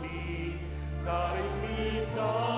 ni Karimika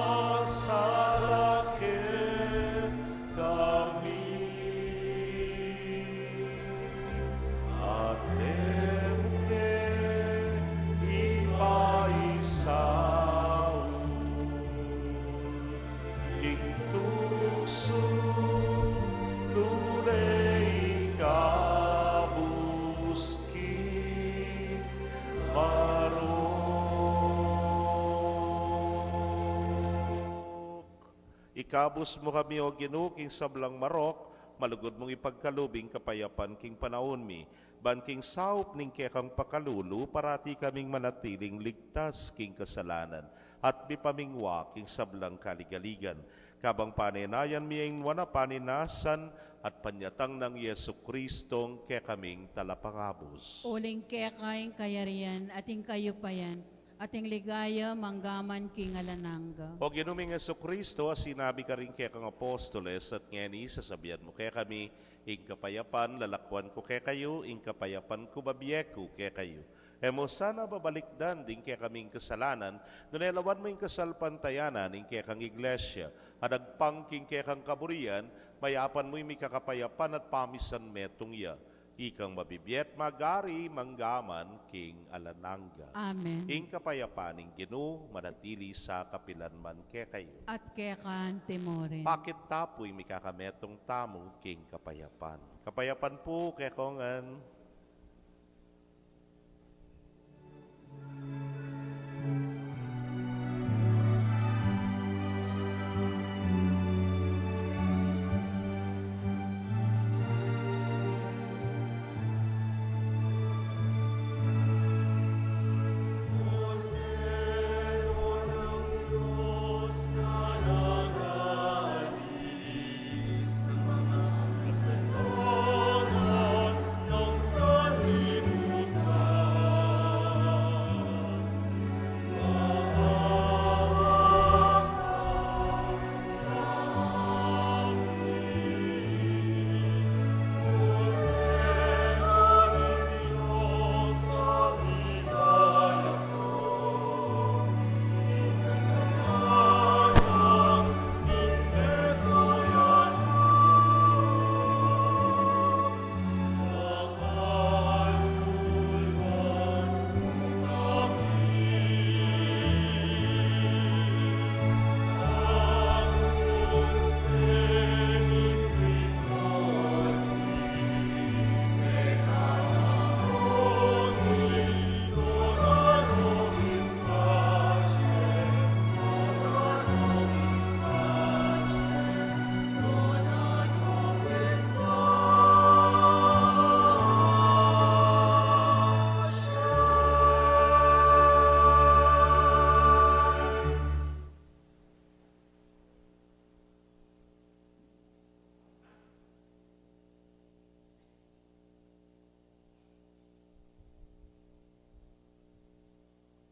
Ikabus mo kami o Ginoo king sablang marok, malugod mong ipagkalubing kapayapan king panahon mi. Ban king saup ning kekang pakalulu, parati kaming manatiling ligtas king kasalanan. At bipamingwa king sablang kaligaligan. Kabang paninayan miyang wana paninasan at panyatang ng Yesu Kristong kekaming talapangabos. Uling kekaing kayarian, ating kayupayan, ating ligaya manggaman king alananga. O ginuming Yesu Kristo, sinabi ka rin kaya kang apostoles at ngeni sasabihan mo kaya kami, ing kapayapan lalakwan ko kaya kayo, ing kapayapan ko babiyeko kaya kayo. Emo sana babalikdan din kaya kaming kasalanan, nunelawan mo ing kasalpantayanan, ing kaya kang iglesia, adagpang king kaya kang kaburian, mayapan mo ing kakapayapan at pamisan metong ya. Ikang mabibiyet magari manggaman king alananga. Amen. Ing kapayapaning Ginoo manatili sa kapilanman kay kayo. At kekan timorin. Bakit tapoy mi kakametong tamo king kapayapan. Kapayapan po kay kongan.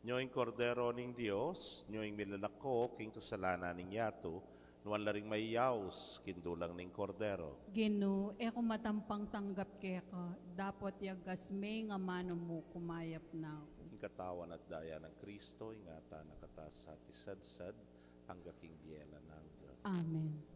Nyoing kordero ning Dios, nyoing milalako king kasalanan ning yato, nuan laring mayaws kindulang ning kordero. Gino, eko matampang tanggap keka, dapat yagas may nga mano mo kumayap na ako. Ing katawan at daya ng Kristo, ingata nakatas at isadsad, hangga king biyela nangga. Amen.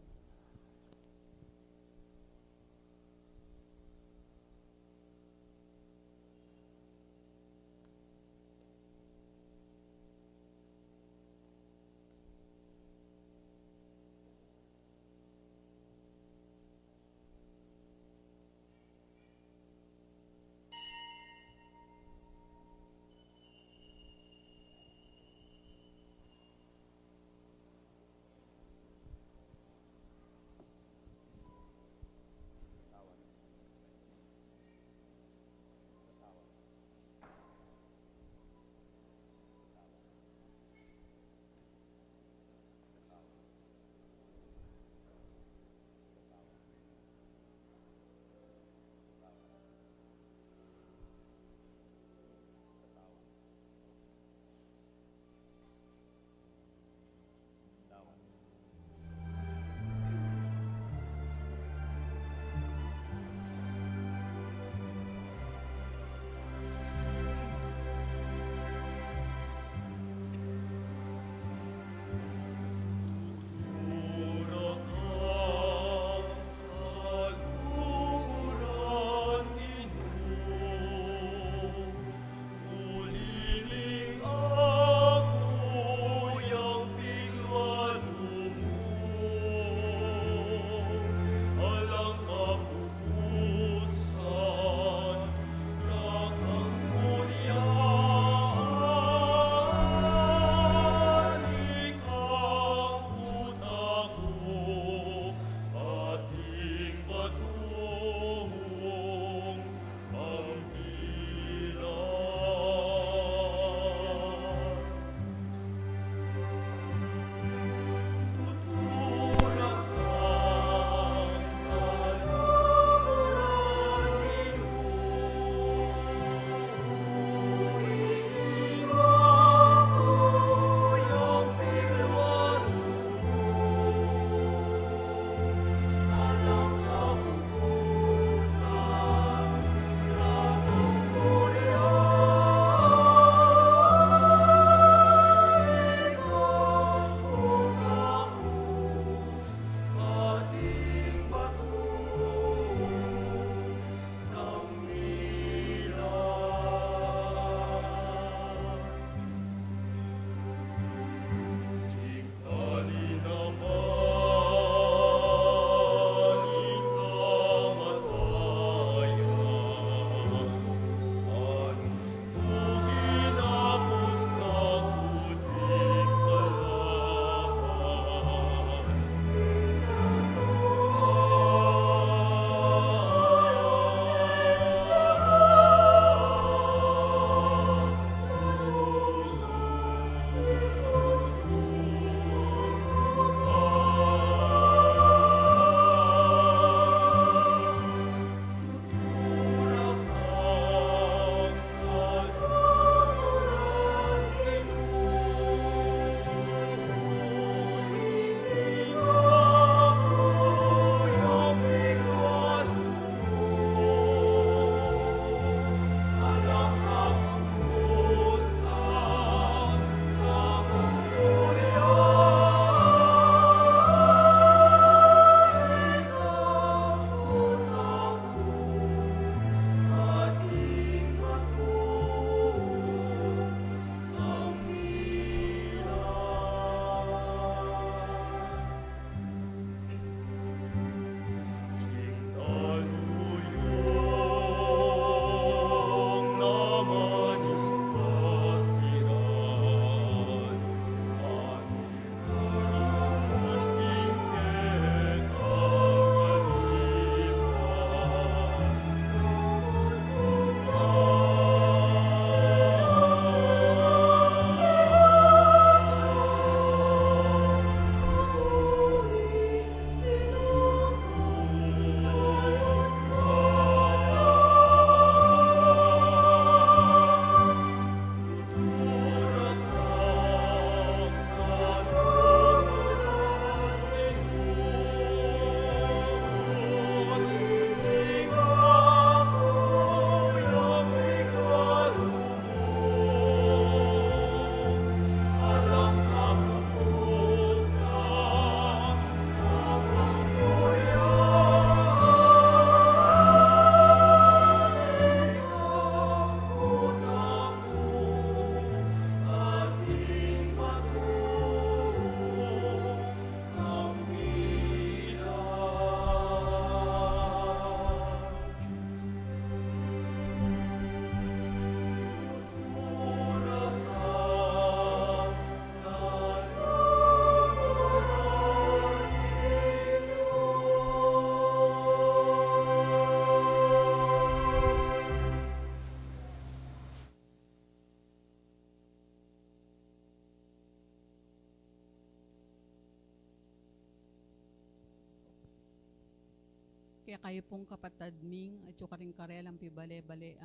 kaya kayo pong kapatad Ming at yung karing karelang pibale-bale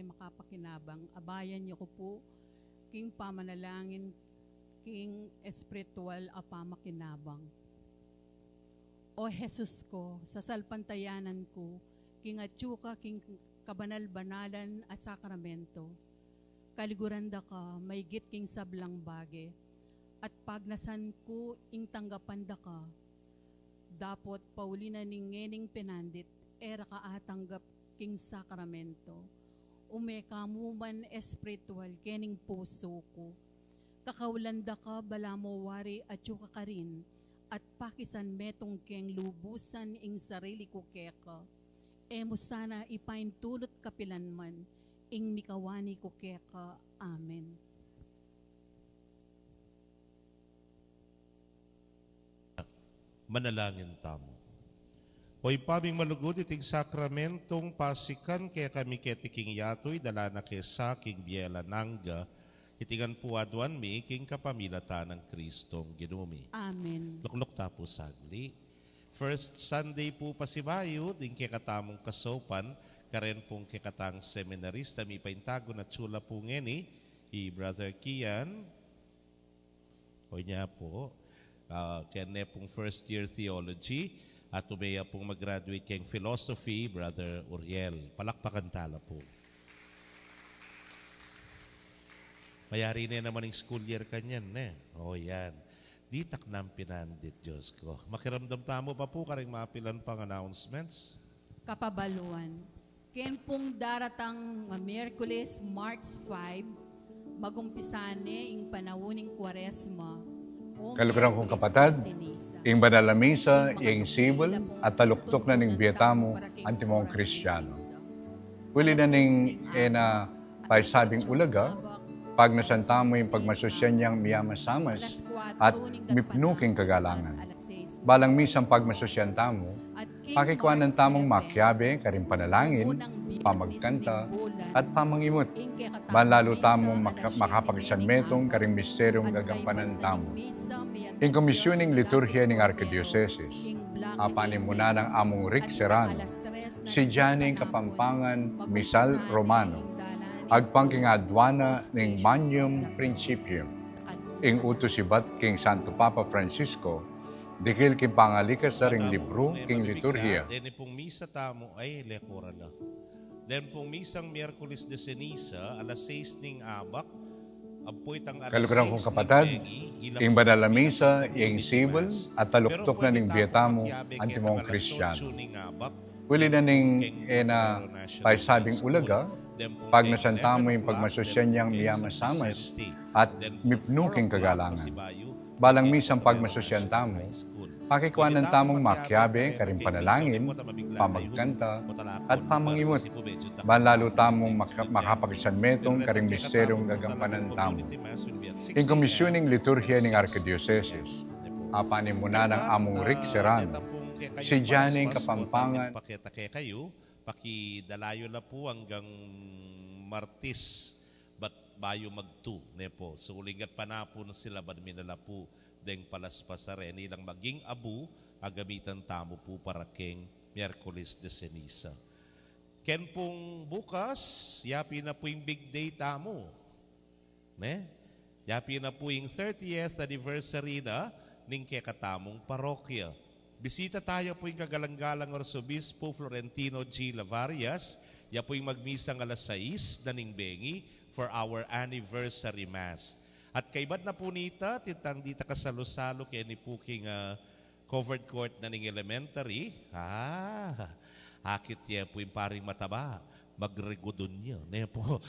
makapakinabang. Abayan niyo ko po, king pamanalangin, king espiritual apamakinabang. O Jesus ko, sa salpantayanan ko, king atsuka, king kabanal-banalan at sakramento, kaliguranda ka, may git king sablang bage, at pagnasan ko, ing tanggapanda ka, dapot paulina ning ngening penandit, era ka atanggap king sakramento, umekamuman espiritual, kening puso ko, kakawlanda ka, bala mo wari at yuka ka rin, at pakisan metong keng lubusan ing sarili ko keka, mo sana ipaintulot kapilanman, ing mikawani ko keka. Amen. Manalangin tamo. Hoy paming malugod iting sakramentong pasikan kaya kami ketiking yatoy dala na kesa king biela nangga itingan puaduan mi king kapamilata ng Kristong ginumi. Amen. Lukluk tapo sagli. First Sunday po pasibayo din kaya katamong kasopan karen pong kikatang seminarista mi paintago na tsula po ngeni i Brother Kian. Hoy niya po kaya pong first year theology at umeya pong mag-graduate kayong philosophy, Brother Uriel. Palakpakan tala po. Mayari na naman yung school year kanyan, ne? O yan. Di taknam pinandit, Diyos ko. Makiramdam tamo pa po karing mapilan pang announcements. Kapabaluan. Ken pong daratang Miyerkules, March 5, magumpisane ing panawuning Kwaresma. Kalukurang kong kapatad, ing banal na misa, ing sibol, at taluktok na ning biyatamo, antimong Kristiyano. Huli na ning paisabing ulaga, pag nasantamo yung pagmasusyan niyang miyamasamas at mipnuking kagalangan. Balang misang pagmasusyan tamo, pakikuan ng tamong makyabe, karing panalangin, pamagkanta, at pamangimot. Balalo tamong makapagsanmetong karing misteryong gagampanan tamo. In komisyoning liturhiya ng Arkidiocese, apanin muna ng among Rick Serrano, si Janing Kapampangan Misal Romano, agpangking adwana ng Magnum Principium, ing utos sibat king Santo Papa Francisco, dikil king pangalikas na ring libro king liturhiya. Then pong misa tamo ay lekora na. Then pong misang Miyerkules de Ceniza, alas 6 ning abak, Kalukurang kong kapatad, ing banal na misa, ing sibol, at taluktok na ning biyatamo, antimong Kristiyano. Huli na ning paisabing ulaga, pag nasantamo yung pagmasusyan niyang miyamasamas at mipnuking kagalangan. Balang misang pagmasusyan tamo, pakikuan ng tamong makyabe, karing panalangin, pamagkanta, at pamangimot. Banlalo tamong makapagsanmetong karing misteryong gagampanan tamo. In komisyoning liturhiya ng Arkidiocese, apanin muna ng among Rick Serrano, si Janing Kapampangan. Kayo, pakidalayo na po hanggang Martis, bayo magtu, ne po. So ulingat pa na po na sila, badminala po, deng palaspasaren, ilang maging abu, agamitan tamo po para king Miyerkules de Ceniza. Ken pong bukas, yapi na po yung big day tamo. Ne? Yapi na po yung 30th anniversary na ning kekatamong parokya. Bisita tayo po yung kagalang-galang Arsobispo Florentino G. Lavarias. Ya po yung magmisang alas 6 na ning bengi for our anniversary mass. At kaibad na po nita, titang dita kasalo-salo kaya ni po king covered court na ning elementary. Akit niya po yung paring mataba. Magregudon niya. Po.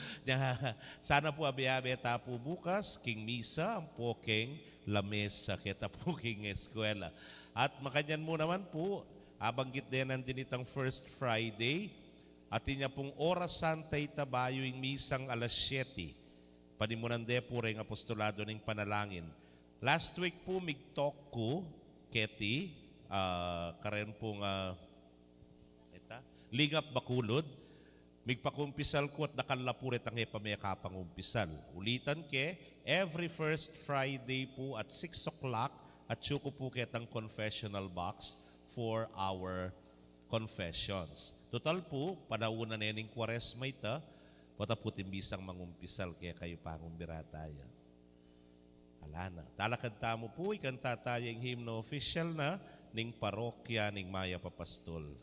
Sana po abiyabe po bukas, king misa, ang po king lamesa, kita po king eskwela. At makanyan mo naman po, abanggit din nandin itang First Friday, at inya pong oras santa itabayo yung misang alas 7. Panimunande po rin apostolado ng panalangin. Last week po, mig-talk ko, Keti, karen pong Lingap Bakulod, migpakumpisal ko at nakalapurit ang ipamiyakapang umpisal. Ulitan ke, every first Friday po at 6 o'clock at syuko po ketang confessional box for our confessions. Total po, panaunan na yaning Kwaresma ita, pataputin bisang mangumpisal kaya kayo pangumbiratayan. Alana. Talakad tamo po, ikanta tayo yung hymno official na ning parokya ning Maya Papastol.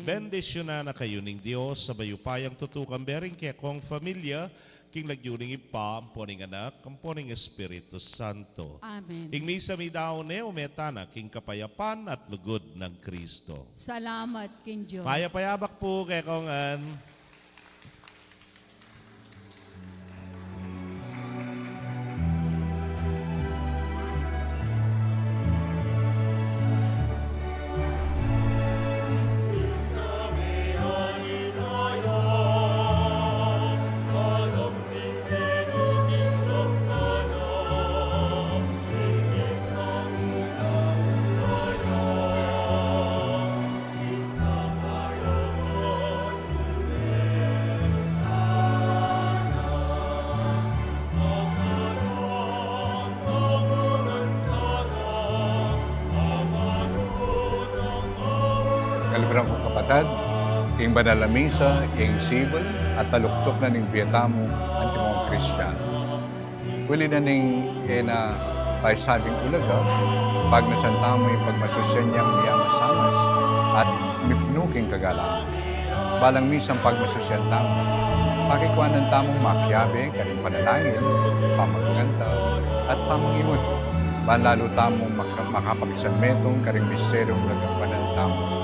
Bendisyon na kayo ning Diyos sa bayupayang tutukang bering kaya kong familia, king lagyuning ipa, amponing anak, amponing Espiritu Santo. Amen. Ing misa mi daw ne umetana, king kapayapan at lugod ng Kristo. Salamat, King Diyos. Payapayabak po kaya kongan. Kalibrang kong kapatid, ing banal na misa, ing sibol, at taluktok na ning biyatamo, antimong Kristiyano. Huli na ning paisabing ulaga, pag nasantamo yung pagmasusyan niyang miyamasamas at mipnuking kagalangan. Balang misang pagmasusyan tamo, pakikuanan tamong makyabe, karing panalangin, pamagkanta, at pamangimot. Banlalo tamong makapagsanmetong karing misteryong nagkampanan tamo.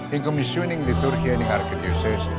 Ing komisyoning liturhiya ng Arkidiocese,